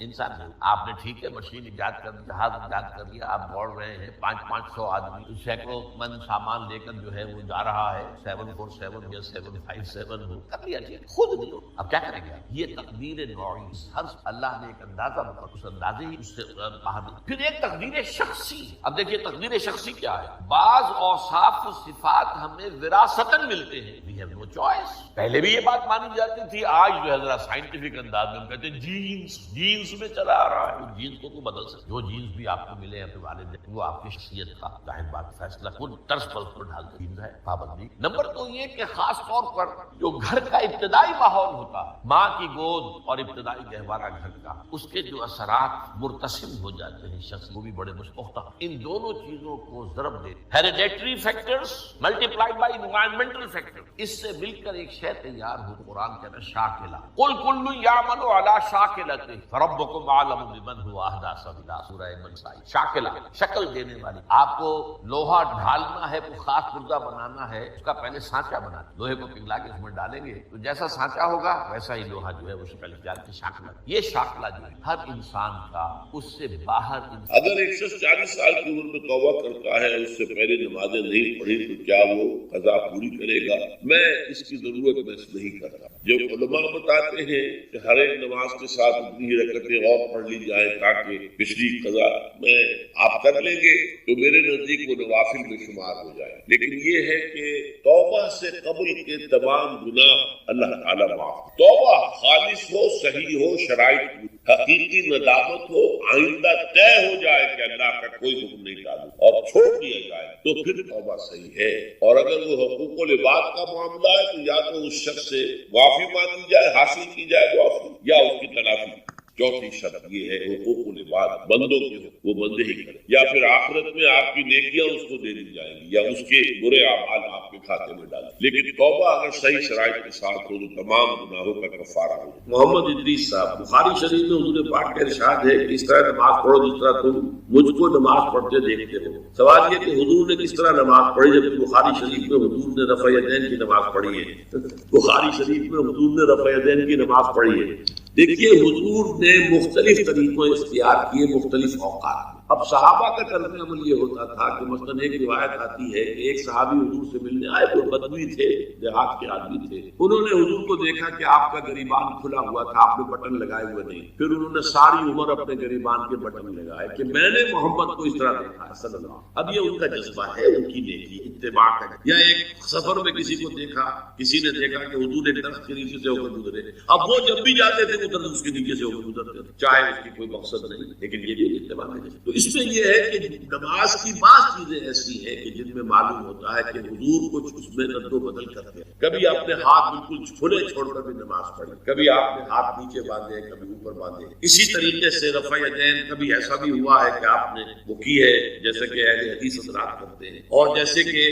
انسان ہے۔ آپ نے ٹھیک ہے مشین ایجاد کر دی، جہاز ایجاد کر دیا، آپ دوڑ رہے ہیں 500 آدمی، سینکڑوں من سامان لے کر جو ہے وہ جا رہا ہے، 747 یا 757 ہو کر لیا، خود نہیں ہو، اب کیا کریں گے؟ یہ تقدیر نوعی، ہر اللہ نے ایک اندازہ بتا، اس اندازے ہی اس سے باہر۔ پھر ایک تقدیر شخصی، اب دیکھیے تقدیر شخصی کیا ہے؟ بعض اوصاف و صفات ہمیں وراثتاً ملتے ہیں، we have no choice۔ پہلے بھی یہ بات مانی جاتی تھی، آج جو ہے ذرا سائنٹیفک انداز میں ہم کہتے ہیں جینز میں چلا آ رہا ہے، جینز کو بدل سکتے، جو جینز بھی آپ کو ملے ہیں والد وہ آپ کی شخصیت کا ظاہر بات فیصلہ خود طرز پر اس کو ڈالتے ہے، پابندی۔ نمبر دو یہ کہ خاص طور پر جو گھر کا ابتدائی ماحول ہوتا ہے، ماں کی گود اور ابتدائی گہوارہ گھر کا، اس کے جو اثرات مرتسم ہو جاتے ہیں شخص، وہ بھی بڑے مستحکم، ان دونوں چیزوں کو ضرب دے، hereditary factors multiplied by environmental factor, اس سے مل کر ایک شے تیار ہو. قرآن کہتا ہے شاکلہ، قل کل یعمل علی شاکلتہ فربکم اعلم بمن هو اہدی سبیلا. سورہ نساء. شاکلہ شکل دینے والی. آپ کو لوہا ڈھالنا ہے، کوئی خاص پردہ بنانا ہے، اس کا پہلے سانچہ بنانا. لوہے کو پگھلا کے اس میں ڈالیں گے تو جیسا سانچہ ہوگا ویسا ہی لوہا جو ہے وہ شکل اختیار کی شاکلہ. یہ شاکلہ جو ہے ہر انسان کا اس سے باہر. اگر ایک شخص 40 سال کی عمر میں توبہ کرتا ہے، اس سے پہلے نمازیں نہیں پڑھی، تو کیا وہ قضا پوری کرے گا؟ میں اس کی ضرورت محسوس نہیں کرتا. جو علماء بتاتے ہیں کہ ہر ایک نماز کے ساتھ اتنی ہی رکعتیں اور پڑھ لی جائیں تاکہ پچھلی قضا میں آپ کر لیں گے، تو میرے نزدیک وہ نوافل میں شمار ہو جائے. لیکن یہ ہے کہ توبہ سے قبل کے تمام گناہ اللہ تعالیٰ معاف. توبہ خالص ہو، صحیح ہو، شرائط حقیقی ندامت ہو، آئندہ طے ہو جائے کہ اللہ کا کوئی حکم نہیں ٹالوں اور چھوڑ دیا جائے، تو پھر توبہ صحیح ہے. اور اگر وہ حقوق العباد کا معاملہ ہے تو یا تو اس شخص سے معافی مانگی جائے، حاصل کی جائے معافی، یا اس کی تلافی. چوتھی شرط یہ ہے حقوق العباد بندوں کے وہ بندے ہی کریں، یا پھر آخرت میں آپ کی نیکیاں اس کو دے دی جائیں گی یا اس کے برے اعمال آپ کے کھاتے میں ڈالیں. لیکن توبہ اگر صحیح شرائط کے ساتھ ہو تو تمام گناہوں کا کفارہ ہو. محمد ادریس صاحب، بخاری شریف میں حضور پاک کا ارشاد ہے کہ اس طرح نماز پڑھو جس طرح تم مجھ کو نماز پڑھتے دیکھتے ہو. سوال یہ کہ حضور نے کس طرح نماز پڑھی جبکہ بخاری شریف میں حضور نے رفع یدین کی نماز پڑھی ہے. بخاری شریف میں حضور نے رفع یدین کی نماز پڑھی ہے. دیکھیے حضور نے مختلف طریقوں اختیار کیے مختلف اوقات میں. اب صحابہ کا طرز عمل یہ ہوتا تھا کہ مثلاً ایک روایت آتی ہے کہ ایک صحابی حضور سے ملنے آئے، وہ بدوی تھے، دیہات کے آدمی تھے. انہوں نے حضور کو دیکھا کہ آپ کا گریبان کھلا ہوا تھا، آپ نے بٹن لگائے ہوئے نہیں. پھر انہوں نے ساری عمر اپنے گریبان کے بٹن لگائے کہ میں نے محمد کو اس طرح دیکھا ہے صلی اللہ. اب یہ ان کا جذبہ ہے، ان کی نیکی اتباع کا. یا ایک سفر میں کسی کو دیکھا، کسی نے دیکھا کہ حضور ایک درخت کے نیچے سے ہو کر گزرے. اب وہ جب بھی جاتے تھے وہ درخت اس کے نیچے سے ہو کر گزرتے تھے، چاہے اس کی کوئی مقصد نہیں، لیکن یہ بھی اتباع ہے. تو اس میں یہ ہے کہ نماز کی بعض چیزیں ایسی ہیں کہ جن میں معلوم ہوتا ہے کہ حضور کچھ اس میں رد و بدل کرتے ہیں. کبھی آپ نے ہاتھ بالکل کھلے چھوڑ کر بھی نماز پڑھی، کبھی آپ نے ہاتھ نیچے باندھے، کبھی اوپر باندھے. اسی طریقے سے رفع یدین کبھی ایسا بھی ہوا ہے کہ آپ نے وہ کی ہے جیسے کہ اہل حدیث حضرات کرتے ہیں، اور جیسے کہ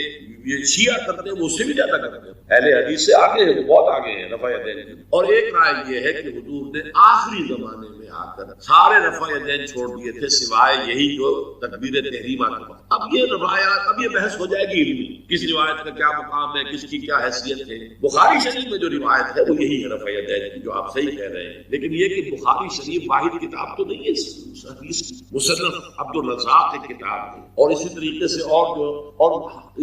یہ شیعہ کرتے ہیں وہ اس سے بھی زیادہ کرتے ہیں. اہل حدیث سے آگے ہیں، بہت آگے ہیں رفع یدین. اور ایک رائے یہ ہے کہ حضور نے آخری زمانے میں آ کر سارے رفع یدین چھوڑ دیے تھے سوائے یہی جو تکبیر تحریمہ کے وقت. اب یہ روایات، اب یہ بحث ہو جائے گی علمی، کس روایت کا کیا مقام ہے، کس کی کیا حیثیت ہے. بخاری شریف میں جو روایت ہے وہ یہی ہے رفع یدین کی، جو آپ صحیح کہہ رہے ہیں. لیکن یہ کہ بخاری شریف واحد کتاب تو نہیں ہے حدیث کی. مصنف عبد الرزاق ایک کتاب ہے، اور اسی طریقے سے اور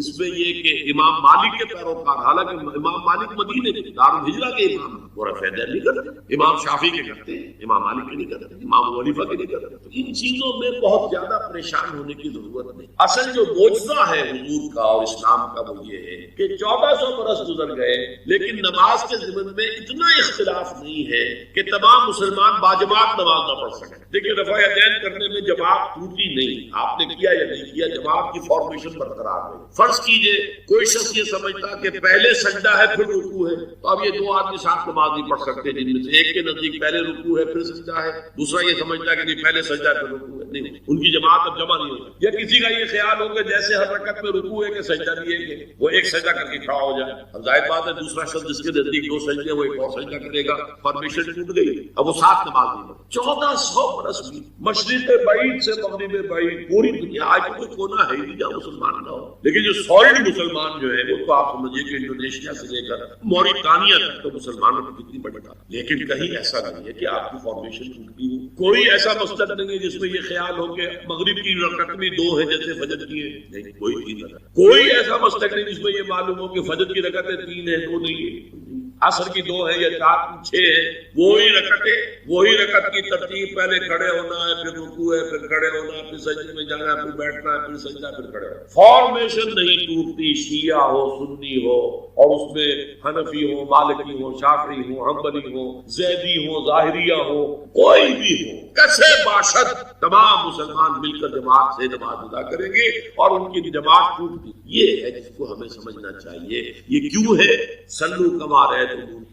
اس میں یہ کہ امام مالک کے پیروکار، حالانکہ امام مالک مدینے کے دارالہجرہ کے امام، وہ رفع یدین نہیں کرتے. امام شافعی کے کرتے ہیں، امام مالک کے نہیں کرتے، امام ابو حنیفہ کے نہیں کرتے. تو ان چیزوں میں بہت زیادہ پریشان ہونے کی ضرورت نہیں. اصل جو معجزہ ہے حضور کا اور اسلام کا وہ یہ ہے کہ 1400 برس گزر گئے لیکن نماز کے ضمن میں اتنا اختلاف نہیں ہے کہ تمام مسلمان باجماعت نماز نہ پڑھ سکیں. لیکن رفع یدین کرنے میں جماعت ٹوٹی نہیں. آپ نے کیا یا نہیں کیا، جماعت کی فارمیشن برقرار ہے. فرض کیجئے کوئی شخص یہ سمجھتا کہ پہلے سجدہ ہے پھر رکوع ہے، تو اب یہ دو آدمی ساتھ نماز نہیں پڑھ سکتے جن میں سے ایک کے نزدیک پہلے رکوع ہے پھر سجدہ ہے، دوسرا یہ سمجھتا ہے کہ نہیں پہلے سجدہ ہے پھر رکوع ہے. نہیں، ان کی جماعت اب جمع نہیں ہو سکتی. یا کسی کا یہ خیال ہو کہ جیسے ہر رکعت میں رکوع ہے کہ سجدہ بھی ہے کہ وہ ایک سجدہ کر کے کھڑا ہو جائے. اب ظاہر بات ہے دوسرا شخص جس کے نزدیک دو سجدے وہ ایک اور سجدہ کرے گا، فارمیشن ٹوٹ گئی، اب وہ ساتھ نماز نہیں پڑھے. 1400 برس بھی مشرق بعید سے مغرب بعید پوری دنیا، آج کوئی کونا ہے نہیں جہاں مسلمان نہ ہو. لیکن جو سالڈ مسلمان جو ہے وہ تو آپ سمجھیے کہ انڈونیشیا سے لے کر موریٹانیہ تک تو مسلمانوں کی کتنی بڑی بات. لیکن کہیں ایسا نہیں ہے کہ آپ کی فارمیشن ٹوٹتی ہو. کوئی ایسا مسلک نہیں ہے جس میں یہ خیال ہو کہ مغرب کی رکعت میں 2 ہے جیسے فجر کی ہے. نہیں، کوئی چیز نہیں. کوئی ایسا مسلک نہیں جس میں یہ معلوم ہو کہ فجر کی رکعتیں 3 ہیں 2 نہیں ہے، عصر کی 2 ہے یا 4 6 ہے. وہی رکعتیں، وہی رکعت کی ترتیب، پہلے کھڑے ہونا ہے پھر رکوع ہے پھر کھڑے ہونا ہے پھر سجدے میں جانا ہے پھر بیٹھنا ہے پھر سجدہ پھر کھڑے ہونا. فارمیشن نہیں ٹوٹتی. شیعہ ہو، سنی ہو، اور اس میں حنفی ہو، مالکی ہو، شافعی ہو، حنبلی ہو، زیدی ہو، ظاہریہ ہو، کوئی بھی ہو، کسے باشد تمام مسلمان مل کر جماعت سے نماز ادا کریں گے اور ان کی جماعت ٹوٹتی. یہ ہے جس کو ہمیں سمجھنا چاہیے. یہ کیوں ہے؟ صلو کما رہے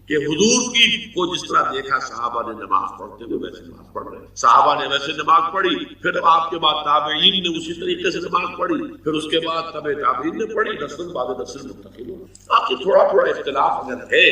کہ حضور کی کو جس طرح دیکھا صحابہ نے نماز پڑھتے ہوئے ویسے نماز پڑھ رہے ہیں، صحابہ نے ویسے نماز پڑھی، پھر آپ کے بعد تابعین نے اسی طریقے سے نماز پڑھی، پھر اس کے بعد تابعین نے پڑھی، نسل بعد نسل منتقل ہو۔ باقی تھوڑا تھوڑا اختلاف اگر ہے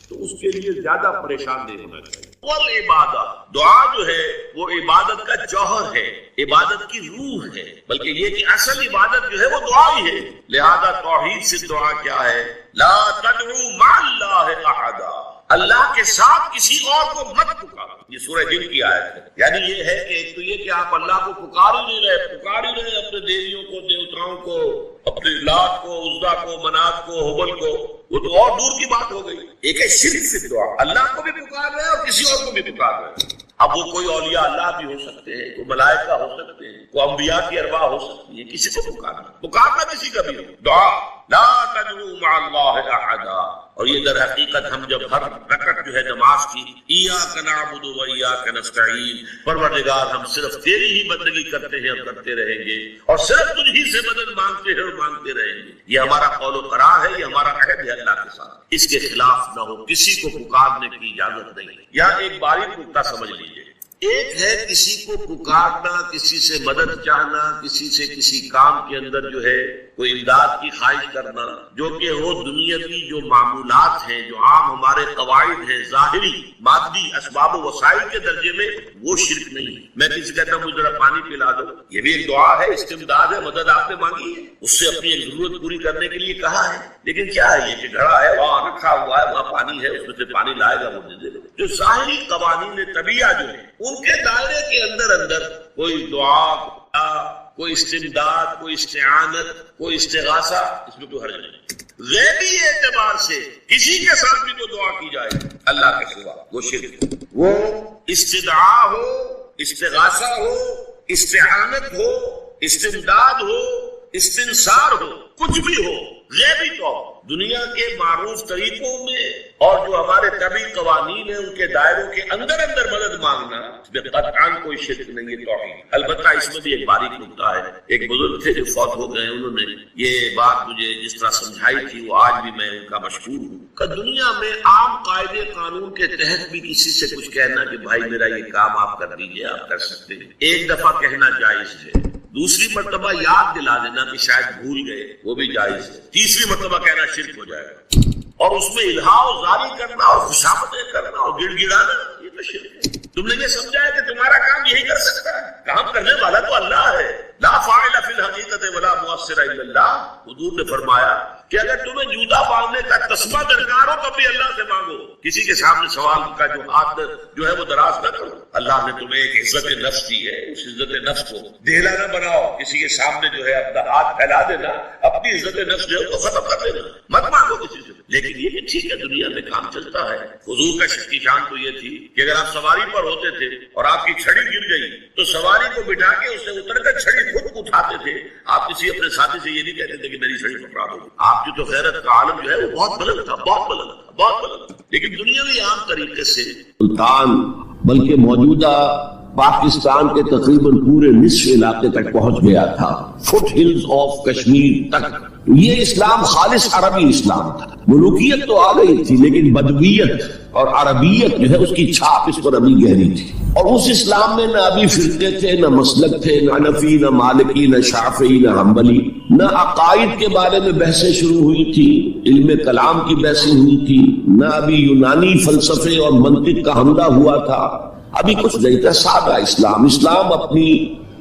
تو اس کے لیے زیادہ پریشان نہیں ہونا چاہیے۔ والعبادت، دعا جو ہے وہ عبادت کا جوہر ہے، عبادت کی روح ہے، بلکہ یہ کہ اصل عبادت جو ہے وہ دعا ہی ہے۔ لہذا توحید سے دعا کیا ہے؟ لا تدعو مع اللہ احدا، اللہ کے ساتھ کسی اور کو مت پکارو۔ یہ سورہ جن کی آیت ہے۔ یعنی یہ ہے کہ ایک تو یہ کہ آپ اللہ کو پکار ہی نہیں رہے اپنے دیویوں کو، دیوتاؤں کو، اپنے لات کو، عزا کو، منات کو، حبل کو، وہ تو اور دور کی بات ہو گئی۔ ایک ہے شرک سے دعا، اللہ کو بھی پکار رہے اور کسی اور کو بھی پکار رہے۔ اب وہ کوئی اولیاء اللہ بھی ہو سکتے ہیں، کوئی ملائکہ ہو سکتے ہیں، کوئی انبیاء کی ارواح ہو سکتی ہے، کسی کو پکارنا کسی کا بھی ہو۔ دعا لا تدعو مع اللہ احدا، اور یہ در حقیقت ہم جب ہر رکعت جو ہے نماز کی ایاک نعبد و ایاک نستعین، پروردگار ہم صرف تیری ہی بندگی کرتے ہیں اور کرتے رہیں گے، اور صرف تجھ ہی سے مدد مانگتے ہیں اور مانگتے رہیں گے، یہ ہمارا قول و قرار ہے، یہ ہمارا عہد ہے اللہ کے ساتھ، اس کے خلاف نہ ہو، کسی کو پکارنے کی اجازت نہیں۔ یہاں ایک باریک نکتہ سمجھ لیجیے، ایک ہے کسی کو پکارنا، کسی سے مدد چاہنا، کسی سے کسی کام کے اندر جو ہے کوئی امداد کی خواہش کرنا، جو کہ وہ دنیاوی جو معمولات ہیں، جو عام ہمارے قواعد ہیں، ظاہری مادی اسباب و وسائل کے درجے میں، وہ شرک نہیں ہے۔ میں کسی کہتا ہوں مجھے ذرا پانی پلا دو، یہ بھی ایک دعا ہے، استمداد ہے، مدد آپ نے مانگی ہے، اس سے اپنی ایک ضرورت پوری کرنے کے لیے کہا ہے۔ لیکن کیا ہے یہ کہ گھڑا ہے، وہاں رکھا ہوا ہے، وہاں پانی ہے، اس میں سے پانی لائے گا وہ دے دے۔ جو ظاہری قوانین طبیعہ جو ہے ان کے دائرے کے اندر کوئی دعا، کوئی استمداد، کوئی استعانت، کوئی استغاثہ، اس میں کوئی حرج نہیں۔ غیبی اعتبار سے کسی کے ساتھ بھی کوئی دعا کی جائے اللہ کے سوا، وہ شرک، وہ استدعاء ہو، استغاثہ ہو، استعانت ہو، استمداد ہو، استنصار ہو، کچھ بھی ہو، غیبی طور دنیا کے معروف طریقوں میں اور جو ہمارے طبعی قوانین ہیں ان کے دائروں کے اندر مدد مانگنا، اس میں قطعاً کوئی شرک نہیں ہے، توحید۔ البتہ اس میں بھی ایک باریک نکتہ ہے، ایک بزرگ تھے جو فوت ہو گئے، انہوں نے یہ بات مجھے جس طرح سمجھائی تھی وہ آج بھی میں ان کا مشکور ہوں کہ دنیا میں عام قاعدے قانون کے تحت بھی کسی سے کچھ کہنا کہ بھائی میرا یہ کام آپ کر دیجئے، آپ کر سکتے ہیں، ایک دفعہ کہنا جائز ہے، دوسری مرتبہ یاد دلا دینا کہ شاید بھول گئے، وہ بھی جائز ہے، تیسری مرتبہ کہنا شرک ہو جائے گا، اور اس میں الہا و زاری کرنا اور خوشامدیں کرنا اور گڑ گڑانا، یہ تو شرک ہے۔ تم نے یہ سمجھا ہے کہ تمہارا کام یہی کر سکتا ہے، کام کرنے والا تو اللہ ہے، لا فاعل فی الحقیقت ولا مؤثر الا اللہ۔ حضور نے فرمایا کہ اگر تمہیں جوتا باندھنے کا تسمہ درکار ہو تو بھی اللہ سے مانگو، کسی کے سامنے سوال کا جو ہاتھ جو ہے وہ دراز نہ کرو۔ اللہ نے تمہیں ایک عزت نفس دی ہے، اس عزت نفس کو ڈھیلا نہ بناؤ، کسی کے سامنے جو ہے اپنا ہاتھ پھیلا دینا، اپنی عزت نفس جو ہے وہ ختم کر دینا، مت مانگو کسی سے۔ لیکن یہ کہ ٹھیک ہے دنیا میں کام چلتا ہے۔ حضور کا شکی شان تو یہ تھی کہ اگر آپ سواری پر ہوتے تھے اور آپ کی چھڑی گر گئی تو سواری کو بٹھا کے اس سے اتر کر چھڑی خود اٹھاتے تھے، آپ کسی اپنے ساتھی سے یہ نہیں کہتے تھے کہ میری چھڑی پکڑا دو۔ آپ کی تو غیرت کا عالم جو ہے وہ بہت بلند تھا، بہت بلند تھا، بہت بلند۔ لیکن دنیاوی عام طریقے سے سلطان بلکہ موجودہ پاکستان کے تقریباً پورے نصف علاقے تک پہنچ گیا تھا، فٹ ہلز آف کشمیر تک۔ یہ اسلام خالص عربی اسلام تھا، ملوکیت تو آ گئی تھی لیکن بدویت اور عربیت جو ہے اس کی چھاپ اس پر ابھی گہری تھی۔ اور اس اسلام میں نہ ابھی فرقے تھے، نہ مسلک تھے، نہ حنفی، نہ مالکی، نہ شافعی، نہ حنبلی، نہ عقائد کے بارے میں بحثیں شروع ہوئی تھی، علم کلام کی بحثیں ہوئی تھی، نہ ابھی یونانی فلسفے اور منطق کا حملہ ہوا تھا، ابھی کچھ نہیں تھا، سادہ اسلام۔ اسلام اپنی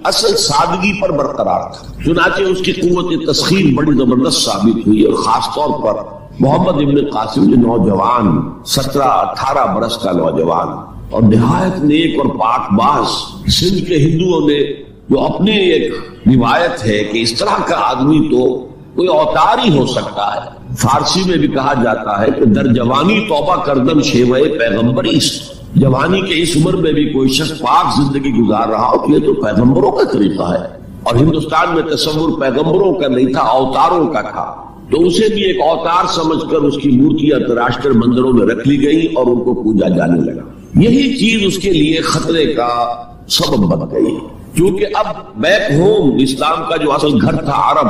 اصل سادگی پر برقرار تھا، چنانچہ اس کی قوت تسخیر بڑی زبردست ثابت ہوئی، اور خاص طور پر محمد ابن قاسم جو نوجوان 17-18 برس کا نوجوان اور نہایت نیک اور پاک باز، سندھ کے ہندوؤں نے جو اپنی ایک روایت ہے کہ اس طرح کا آدمی تو کوئی اوتار ہی ہو سکتا ہے۔ فارسی میں بھی کہا جاتا ہے کہ در جوانی توبہ کردم شیوہ پیغمبری است، جوانی کے اس عمر میں بھی کوئی شخص پاک زندگی گزار رہا ہو تو یہ تو پیغمبروں کا طریقہ ہے، اور ہندوستان میں تصور پیغمبروں کا نہیں تھا، اوتاروں کا تھا، تو اسے بھی ایک اوتار سمجھ کر اس کی مورتیاں تراش کر مندروں میں رکھ لی گئی اور ان کو پوجا جانے لگا۔ یہی چیز اس کے لیے خطرے کا سبب بن گئی، کیونکہ اب بیک ہوم اسلام کا جو اصل گھر تھا عرب،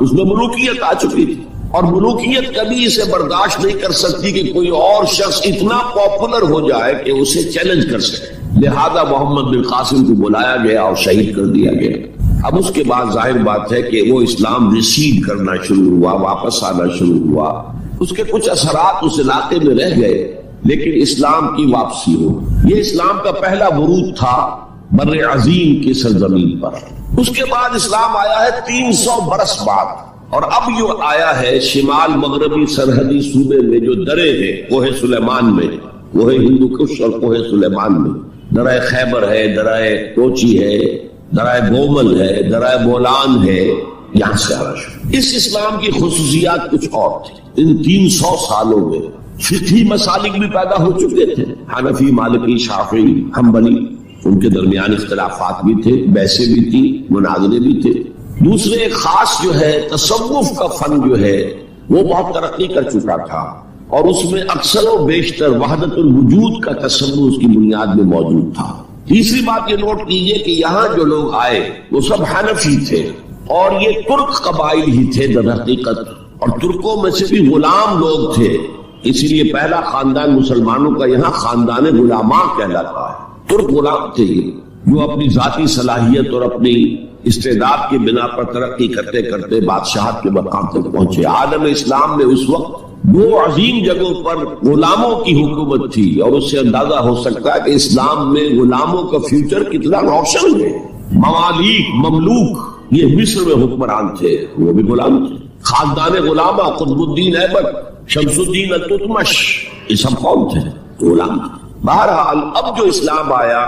اس میں ملوکیت آ چکی تھی، اور ملوکیت کبھی اسے برداشت نہیں کر سکتی کہ کوئی اور شخص اتنا پاپولر ہو جائے کہ اسے چیلنج کر سکے، لہذا محمد بن قاسم کو بلایا گیا اور شہید کر دیا گیا۔ اب اس کے بعد ظاہر بات ہے کہ وہ اسلام ریسیڈ کرنا شروع ہوا، واپس آنا شروع ہوا، اس کے کچھ اثرات اس علاقے میں رہ گئے، لیکن اسلام کی واپسی ہو۔ یہ اسلام کا پہلا ورود تھا بر عظیم کی سرزمین پر۔ اس کے بعد اسلام آیا ہے 300 برس بعد، اور اب یہ آیا ہے شمال مغربی سرحدی صوبے میں جو درے ہیں، کوہ سلیمان میں، کوہ ہندو کش اور کوہ سلیمان میں، درہ خیبر ہے، درہ کوچی ہے، درہ گومل ہے، درہ بولان ہے، یہاں سے آنا شروع۔ اس اسلام کی خصوصیات کچھ اور تھی۔ ان 300 سالوں میں فقہی مسالک بھی پیدا ہو چکے تھے، حنفی، مالکی، شافعی، حنبلی، ان کے درمیان اختلافات بھی تھے، بحثیں بھی تھی، مناظرے بھی تھے۔ دوسرے ایک خاص جو ہے تصوف کا فن جو ہے وہ بہت ترقی کر چکا تھا، اور اس میں اکثر و بیشتر وحدت الوجود کا تصور اس کی بنیاد میں موجود تھا۔ تیسری بات یہ نوٹ کیجئے کہ یہاں جو لوگ آئے وہ سب حنفی تھے، اور یہ ترک قبائل ہی تھے در حقیقت، اور ترکوں میں سے بھی غلام لوگ تھے، اسی لیے پہلا خاندان مسلمانوں کا یہاں خاندان غلاماں کہلاتا ہے۔ ترک غلام تھے جو اپنی ذاتی صلاحیت اور اپنی استعداد کی بنا پر ترقی کرتے کرتے بادشاہت کے مقام تک پہنچے۔ عالم اسلام میں اس وقت دو عظیم جگہوں پر غلاموں کی حکومت تھی، اور اس سے اندازہ ہو سکتا ہے کہ اسلام میں غلاموں کا فیوچر کتنا روشن ہے۔ ممالک، مملوک، یہ مصر میں حکمران تھے، وہ بھی غلام تھے۔ خاندان غلامہ، قطب الدین ایبک، شمس الدین التتمش، یہ سب کون تھے؟ غلام۔ بہرحال اب جو اسلام آیا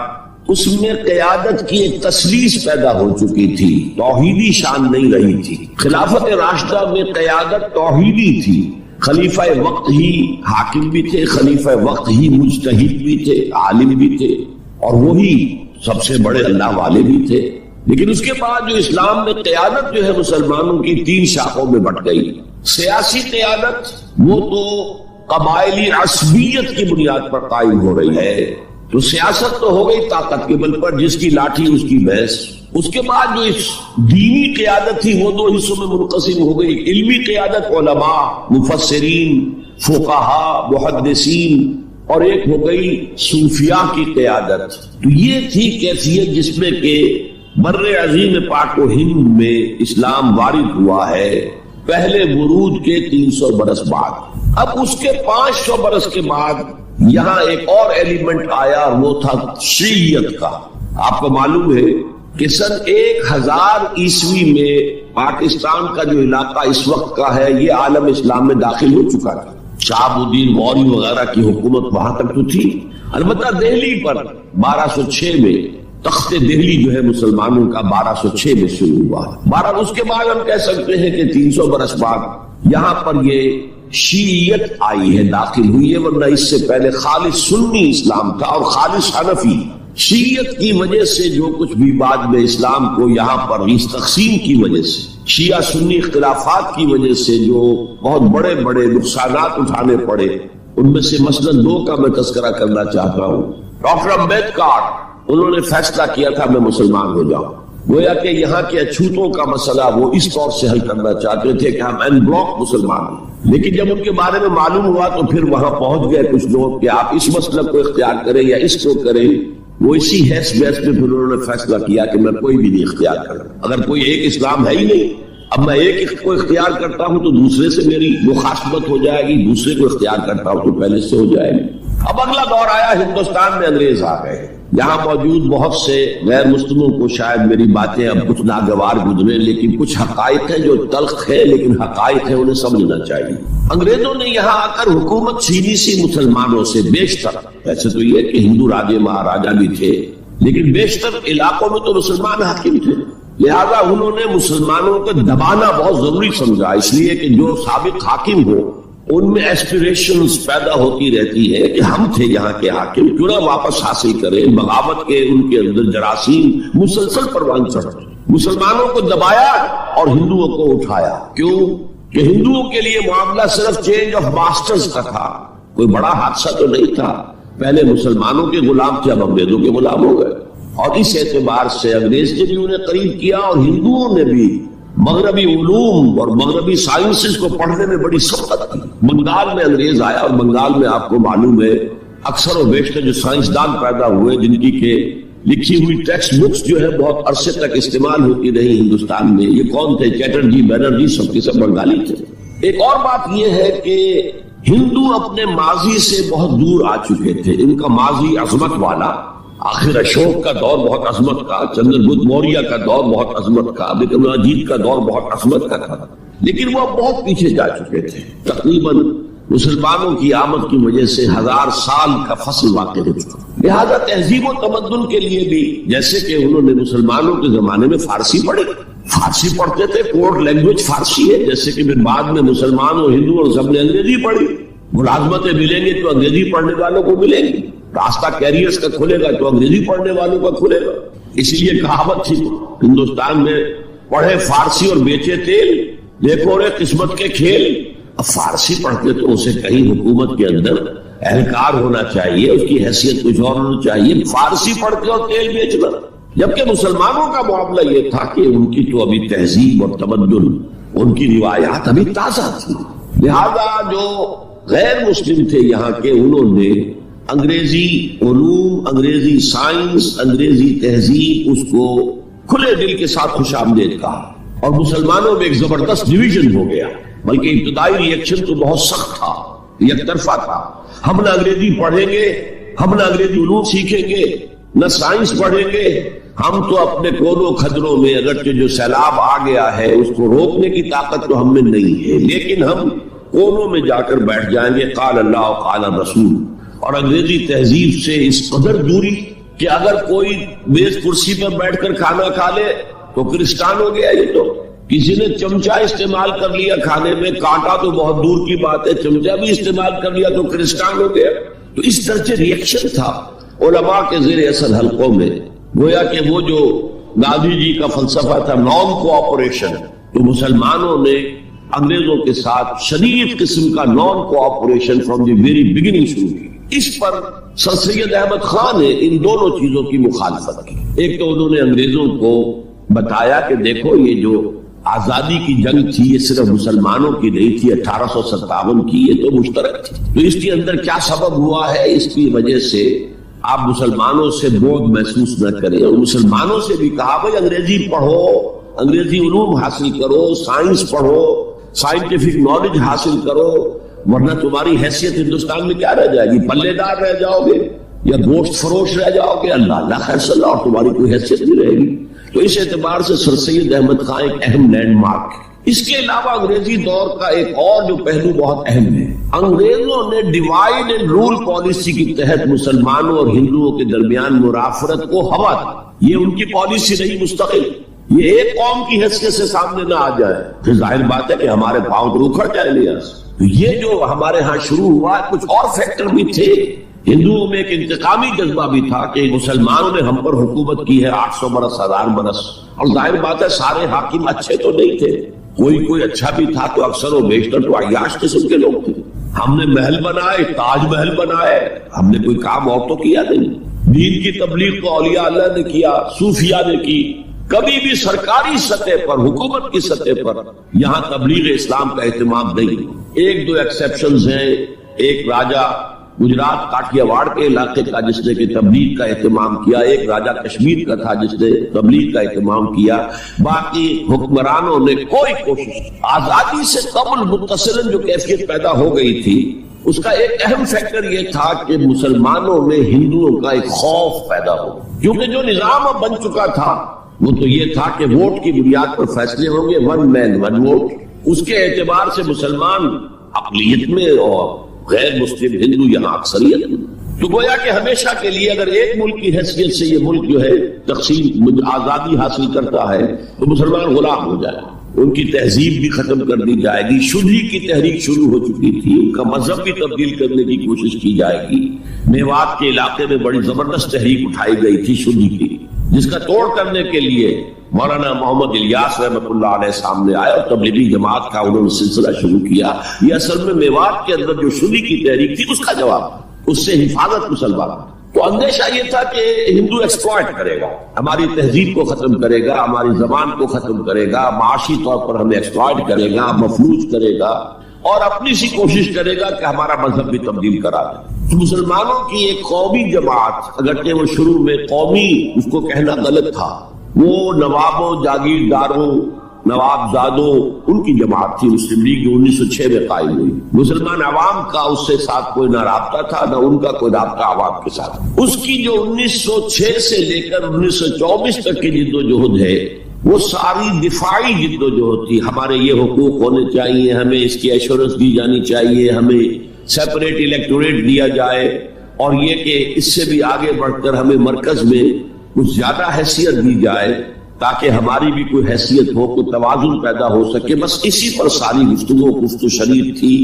اس میں قیادت کی ایک تسلیس پیدا ہو چکی تھی، توحیدی شان نہیں رہی تھی۔ خلافت راشدہ میں قیادت توحیدی تھی، خلیفہ وقت ہی حاکم بھی تھے، خلیفہ وقت ہی مجتہد بھی تھے، عالم بھی تھے، اور وہی سب سے بڑے اللہ والے بھی تھے۔ لیکن اس کے بعد جو اسلام میں قیادت جو ہے مسلمانوں کی 3 شاخوں میں بٹ گئی۔ سیاسی قیادت وہ تو قبائلی عصبیت کی بنیاد پر قائم ہو رہی ہے، تو سیاست تو ہو گئی طاقت کے بل پر، جس کی لاٹھی اس کی بھینس۔ اس کے بعد جو اس دینی قیادت تھی وہ 2 حصوں میں منقسم ہو گئی۔ علمی قیادت، علماء، مفسرین، فقہاء، محدثین، اور ایک ہو گئی صوفیاء کی قیادت۔ تو یہ تھی کیفیت جس میں کہ بر عظیم پاک و ہند میں اسلام وارد ہوا ہے پہلے ورود کے 300 برس بعد۔ اب اس کے 500 برس کے بعد یہاں ایک اور ایلیمنٹ آیا، وہ تھا شیعیت کا۔ آپ کو معلوم ہے کہ سن 1000 عیسوی میں پاکستان کا جو علاقہ اس وقت کا ہے یہ عالم اسلام میں داخل ہو چکا تھا۔ شہاب الدین غوری وغیرہ کی حکومت وہاں تک تو تھی، البتہ دہلی پر 1206 میں تخت دہلی جو ہے مسلمانوں کا 1206 میں شروع ہوا۔ بہرحال اس کے بعد ہم کہہ سکتے ہیں کہ 300 برس بعد یہاں پر یہ شیعیت آئی ہے، داخل ہوئی ہے، ورنہ اس سے پہلے خالص سنی اسلام تھا اور خالص حنفی۔ شیعیت کی وجہ سے جو کچھ بھی بعد میں اسلام کو یہاں پر اس تقسیم کی وجہ سے، شیعہ سنی اختلافات کی وجہ سے جو بہت بڑے بڑے نقصانات اٹھانے پڑے، ان میں سے مثلاً 2 کا میں تذکرہ کرنا چاہتا ہوں۔ ڈاکٹر امبیڈکر، انہوں نے فیصلہ کیا تھا میں مسلمان ہو جاؤں، گویا کہ یہاں کے اچھوتوں کا مسئلہ وہ اس طور سے حل کرنا چاہتے تھے کہ ہم این بلاک مسلمان ہیں، لیکن جب ان کے بارے میں معلوم ہوا تو پھر وہاں پہنچ گئے کچھ لوگ کہ آپ اس مسئلہ کو اختیار کریں یا اس کو کریں۔ وہ اسی حیث بحث میں پھر انہوں نے فیصلہ کیا کہ میں کوئی بھی نہیں اختیار کروں، اگر کوئی ایک اسلام ہے ہی نہیں، اب میں ایک کو اختیار کرتا ہوں تو دوسرے سے میری مخاصمت ہو جائے گی، دوسرے کو اختیار کرتا ہوں تو پہلے سے ہو جائے گی۔ اب اگلا دور آیا، ہندوستان میں انگریز آ گئے۔ یہاں موجود بہت سے غیر مسلموں کو شاید میری باتیں اب کچھ ناگوار گزرے، لیکن کچھ حقائق ہیں جو تلخ ہے لیکن حقائق ہیں، انہیں سمجھنا چاہیے۔ انگریزوں نے یہاں آ کر حکومت چھینی سی مسلمانوں سے بیشتر، ویسے تو یہ کہ ہندو راجے مہاراجا بھی تھے، لیکن بیشتر علاقوں میں تو مسلمان حاکم تھے، لہذا انہوں نے مسلمانوں کو دبانا بہت ضروری سمجھا، اس لیے کہ جو سابق حاکم ہو ان میں ایسپیریشنز پیدا ہوتی رہتی ہے کہ ہم تھے یہاں کے حاکم، کیوں نہ واپس حاصل کریں۔ بغاوت کے ان کے اندر جراثیم مسلسل پروان چڑھتے، مسلمانوں کو دبایا اور ہندوؤں کو اٹھایا۔ کیوں کہ ہندوؤں کے لیے معاملہ صرف چینج آف ماسٹرز کا تھا، کوئی بڑا حادثہ تو نہیں تھا۔ پہلے مسلمانوں کے غلام تھے، اب انگریزوں کے غلام ہو گئے، اور اس اعتبار سے انگریز نے بھی انہیں قریب کیا اور ہندوؤں نے بھی مغربی علوم اور مغربی سائنسز کو پڑھنے میں بڑی سخت تھی. بنگال میں انگریز آیا اور بنگال میں آپ کو معلوم ہے اکثر و بیشتر جو سائنسدان پیدا ہوئے جن کی کہ لکھی ہوئی ٹیکسٹ بکس جو ہے بہت عرصے تک استعمال ہوتی رہی ہندوستان میں. یہ کون تھے؟ چیٹرجی، بینرجی، سب کے سب بنگالی تھے. ایک اور بات یہ ہے کہ ہندو اپنے ماضی سے بہت دور آ چکے تھے. ان کا ماضی عظمت والا، آخر اشوک کا دور بہت عظمت کا، چندر گپت موریہ کا دور بہت عظمت کا، وکرماجیت کا دور بہت عظمت کا تھا، لیکن وہ بہت پیچھے جا چکے تھے. تقریباً مسلمانوں کی آمد کی وجہ سے 1000 سال کا فصل واقع ہو چکا. لہذا تہذیب و تمدن کے لیے بھی جیسے کہ انہوں نے مسلمانوں کے زمانے میں فارسی پڑھی، فارسی پڑھتے تھے، کوڈ لینگویج فارسی ہے، جیسے کہ بعد میں مسلمان اور ہندو اور سب نے انگریزی پڑھی. ملازمتیں ملیں گے تو انگریزی پڑھنے والوں کو ملیں گی، راستہ کیریئرز کا کھلے گا تو انگریزی پڑھنے والوں کا کھلے گا. اس لیے کہاوت تھی ہندوستان میں، پڑھے فارسی اور بیچے تیل، دیکھو رے قسمت کے کھیل. اب فارسی پڑھتے تو اسے کہیں حکومت کے اندر اہلکار ہونا چاہیے، اس کی حیثیت کچھ اور ہونا چاہیے. فارسی پڑھتے اور تیل بیچنا. جبکہ مسلمانوں کا معاملہ یہ تھا کہ ان کی تو ابھی تہذیب اور تمدن، ان کی روایات ابھی تازہ تھی. لہذا جو غیر مسلم تھے یہاں کے، انہوں نے انگریزی علوم، انگریزی سائنس، انگریزی تہذیب اس کو کھلے دل کے ساتھ خوش آمدید کہا. اور مسلمانوں میں ایک زبردست ڈویژن ہو گیا، بلکہ ابتدائی ریئیکشن تو بہت سخت تھا، یک طرفہ تھا. ہم نہ انگریزی پڑھیں گے، ہم نہ انگریزی علوم سیکھیں گے، نہ سائنس پڑھیں گے. ہم تو اپنے کونوں خدروں میں اگرچہ جو سیلاب آ گیا ہے اس کو روکنے کی طاقت تو ہم میں نہیں ہے، لیکن ہم کونوں میں جا کر بیٹھ جائیں گے. قال اللہ قال رسول. اور انگریزی تہذیب سے اس قدر دوری کہ اگر کوئی میز کرسی پر بیٹھ کر کھانا کھا لے تو کرسچان ہو گیا. یہ تو کسی نے چمچہ استعمال کر لیا کھانے میں، کانٹا تو بہت دور کی بات ہے، چمچہ بھی استعمال کر لیا تو کرسچان ہو گیا. تو اس درجے ریئیکشن تھا علماء کے زیر اثر حلقوں میں. گویا کہ وہ جو گاندھی جی کا فلسفہ تھا نان کوآپریشن، تو مسلمانوں نے انگریزوں کے ساتھ شدید قسم کا naan cooperation from the very beginning شروع کی. اس پر سر سید احمد خان نے ان دونوں چیزوں کی مخالفت کی. ایک تو انہوں نے انگریزوں کو بتایا کہ دیکھو یہ جو آزادی کی جنگ تھی یہ صرف مسلمانوں کی نہیں تھی، 1857 کی، یہ تو مشترک تھی. تو اس کے اندر کیا سبب ہوا ہے، اس کی وجہ سے آپ مسلمانوں سے بوجھ محسوس نہ کریں. اور مسلمانوں سے بھی کہا بھائی انگریزی پڑھو، انگریزی علوم حاصل کرو، سائنس پڑھو، سائنٹیفک نالج حاصل کرو، ورنہ تمہاری حیثیت ہندوستان میں کیا رہ جائے گی؟ پلے دار رہ جاؤ گے یا گوشت فروش رہ جاؤ گے. اللہ اللہ خیر صلی اللہ، اور تمہاری کوئی حیثیت نہیں رہے گی. تو اس اعتبار سے سر سید احمد خان ایک اہم لینڈ مارک ہے. اس کے علاوہ انگریزی دور کا ایک اور جو پہلو بہت اہم ہے، انگریزوں نے ڈیوائڈ اینڈ رول پالیسی کے تحت مسلمانوں اور ہندوؤں کے درمیان مرافرت کو ہوا دی. یہ ان کی پالیسی نہیں مستقل. یہ ایک قوم کی حیثیت سے سامنے نہ آ جائے، پھر ظاہر بات ہے کہ ہمارے پاؤں تو اکھڑ جائیں گے. تو یہ جو ہمارے ہاں شروع ہوا، کچھ اور فیکٹر بھی تھے. ہندوؤں میں ایک انتقامی جذبہ بھی تھا کہ مسلمانوں نے ہم پر حکومت کی ہے 800 برس 1000 برس، اور ظاہر بات ہے سارے حاکم اچھے تو نہیں تھے، کوئی اچھا بھی تھا تو اکثر و بیشتر تو عیاش قسم کے لوگ تھے. ہم نے محل بنائے، تاج محل بنائے، ہم نے کوئی کام اور تو کیا نہیں. دین کی تبلیغ تو اولیاء اللہ نے کیا، صوفیاء نے کی. کبھی بھی سرکاری سطح پر، حکومت کی سطح پر یہاں تبلیغ اسلام کا اہتمام نہیں. ایک دو ایکسیپشنز ہیں. ایک راجہ گجرات کاٹیا واڑ کے علاقے کا جس نے کہ تبلیغ کا اہتمام کیا، ایک راجہ کشمیر کا تھا جس نے تبلیغ کا اہتمام کیا. باقی حکمرانوں نے کوئی کوشش. آزادی سے قبل متصلاً جو کیفیت پیدا ہو گئی تھی اس کا ایک اہم فیکٹر یہ تھا کہ مسلمانوں میں ہندوؤں کا ایک خوف پیدا ہو، کیونکہ جو نظام اب بن چکا تھا وہ تو یہ تھا کہ ووٹ کی بنیاد پر فیصلے ہوں گے، 1 مین 1 ووٹ. اس کے اعتبار سے مسلمان اقلیت میں اور غیر مسلم ہندو یہاں اکثریت میں. تو گویا کہ ہمیشہ کے لیے اگر ایک ملک کی حیثیت سے یہ ملک جو ہے تقسیم آزادی حاصل کرتا ہے تو مسلمان غلام ہو جائے، ان کی تہذیب بھی ختم کر دی جائے گی. شدھی کی تحریک شروع ہو چکی تھی، ان کا مذہب بھی تبدیل کرنے کی کوشش کی جائے گی. میوات کے علاقے میں بڑی زبردست تحریک اٹھائی گئی تھی شدھی کی، جس کا توڑ کرنے کے لیے مولانا محمد الیاس رحمۃ اللہ علیہ سامنے آئے اور تبلیغی جماعت کا انہوں نے سلسلہ شروع کیا. یہ اصل میں میوات کے اندر جو شدھی کی تحریک تھی اس کا جواب، اس سے حفاظت مسلمان. تو اندیشہ یہ تھا کہ ہندو ایکسپلائٹ کرے گا، ہماری تہذیب کو ختم کرے گا، ہماری زبان کو ختم کرے گا، معاشی طور پر ہمیں ایکسپلائٹ کرے گا، مفلوج کرے گا، اور اپنی سی کوشش کرے گا کہ ہمارا مذہب بھی تبدیل کرا دے۔ مسلمانوں کی ایک قومی جماعت، اگرچہ وہ شروع میں قومی اس کو کہنا غلط تھا، وہ نوابوں، جاگیرداروں، نواب زادوں ان کی جماعت تھی مسلم لیگ، جو 1906 میں قائم ہوئی۔ مسلمان عوام کا اس سے ساتھ کوئی نہ رابطہ تھا، نہ ان کا کوئی رابطہ عوام کے ساتھ۔ اس کی جو 1906 سے لے کر 1924 تک کی جدوجہد ہے، وہ ساری دفاعی جدوجہد تھی۔ ہمارے یہ حقوق ہونے چاہیے، ہمیں اس کی ایشورنس دی جانی چاہیے، ہمیں سیپریٹ الیکٹوریٹ دیا جائے، اور یہ کہ اس سے بھی آگے بڑھ کر ہمیں مرکز میں کچھ زیادہ حیثیت دی جائے تاکہ ہماری بھی کوئی حیثیت ہو، کوئی توازن پیدا ہو سکے۔ بس اسی پر ساری گفتگو گفت و شریف تھی۔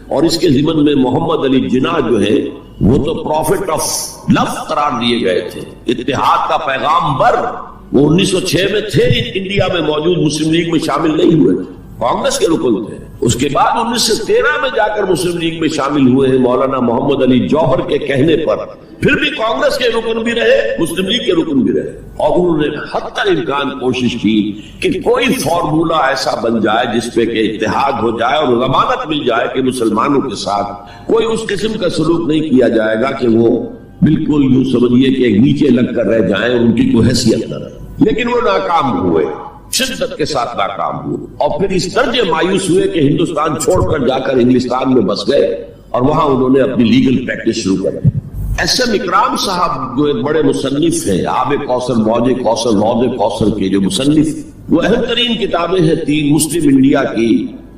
اور اس کے ضمن میں محمد علی جناح جو ہے وہ تو پروفٹ آف لو قرار دیے گئے تھے، اتحاد کا پیغام بر۔ وہ 1906 میں تھے انڈیا میں موجود، مسلم لیگ میں شامل نہیں ہوئے، کانگریس کے رکن تھے۔ اس کے بعد 1913 میں جا کر مسلم لیگ میں شامل ہوئے ہیں مولانا محمد علی جوہر کے کہنے پر۔ پھر بھی کانگریس کے رکن بھی رہے، مسلم لیگ کے رکن بھی رہے، اور انہوں نے حتی الامکان کوشش کی کہ کوئی فارمولا ایسا بن جائے جس پہ کہ اتحاد ہو جائے اور ضمانت مل جائے کہ مسلمانوں کے ساتھ کوئی اس قسم کا سلوک نہیں کیا جائے گا کہ وہ بالکل یوں سمجھیے کہ ایک نیچے لگ کر رہ جائیں اور ان کی کوئی حیثیت نہ رہے۔ لیکن وہ ناکام ہوئے، شدت کے ساتھ ناکام ہوئے، اور پھر اس درجے مایوس ہوئے کہ ہندوستان چھوڑ کر جا کر انگلستان میں بس گئے، اور وہاں انہوں نے اپنی لیگل پریکٹس شروع کر دی۔ ایس ایم اکرام صاحب جو ایک بڑے مصنف ہیں، آب کوثر، موج کوثر، موج کوثر کے جو مصنف، وہ اہم ترین کتابیں ہیں تین مسلم انڈیا کی،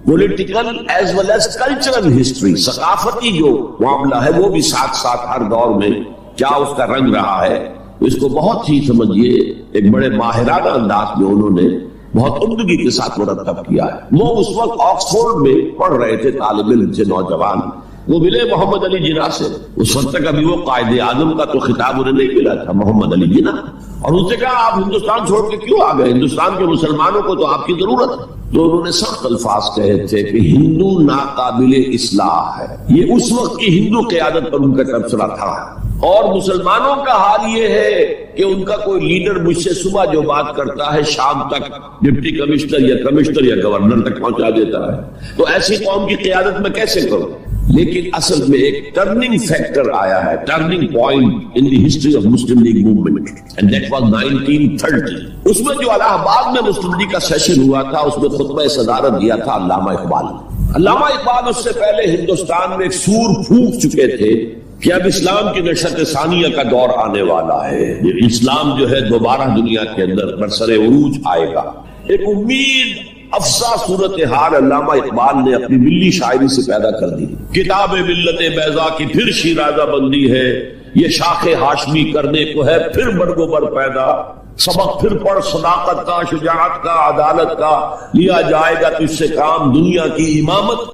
political as well as cultural history, ثقافتی جو معاملہ ہے وہ بھی ساتھ ساتھ ہر دور میں کیا اس کا رنگ رہا ہے، اس کو بہت ہی سمجھیے ایک بڑے ماہرانہ انداز میں انہوں نے بہت عمدگی کے ساتھ مرتب کیا ہے۔ وہ اس وقت آکسفورڈ میں پڑھ رہے تھے، طالب علم تھے، نوجوان۔ وہ ملے محمد علی جناح سے، اس وقت تک ابھی وہ قائد اعظم کا تو خطاب انہیں نہیں ملا تھا، محمد علی جناح، اور ان سے کہا آپ ہندوستان چھوڑ کے کیوں آ گئے؟ ہندوستان کے مسلمانوں کو تو آپ کی ضرورت ہے۔ تو انہوں نے سخت الفاظ کہے تھے کہ ہندو ناقابل اصلاح ہے۔ یہ اس وقت کی ہندو قیادت پر ان کا تبصرہ تھا، اور مسلمانوں کا حال یہ ہے کہ ان کا کوئی لیڈر مجھ سے صبح جو بات کرتا ہے شام تک ڈپٹی کمشنر یا گورنر تک پہنچا دیتا ہے، تو ایسی قوم کی قیادت میں کیسے کروں؟ لیکن اصل میں ایک ٹرننگ فیکٹر آیا ہے، turning point in the history of Muslim league movement, and that was 1930۔ اس میں جو الہ آباد میں مسلم لیگ کا سیشن ہوا تھا، اس میں خطبہ صدارت دیا تھا علامہ اقبال۔ علامہ اقبال اس سے پہلے ہندوستان میں ایک سور پھونک چکے تھے کہ اب اسلام کی نشأت ثانیہ کا دور آنے والا ہے، اسلام جو ہے دوبارہ دنیا کے اندر برسر عروج آئے گا۔ ایک امید افزا صورتحال علامہ اقبال نے اپنی ملی شاعری سے پیدا کر دی۔ کتاب ملت بیضا کی پھر شیرازہ بندی ہے، یہ شاخ ہاشمی کرنے کو ہے پھر برگ و بر پیدا، سبق پھر پڑھ صداقت کا، شجاعت کا، عدالت کا، لیا جائے گا تجھ سے کام دنیا کی امامت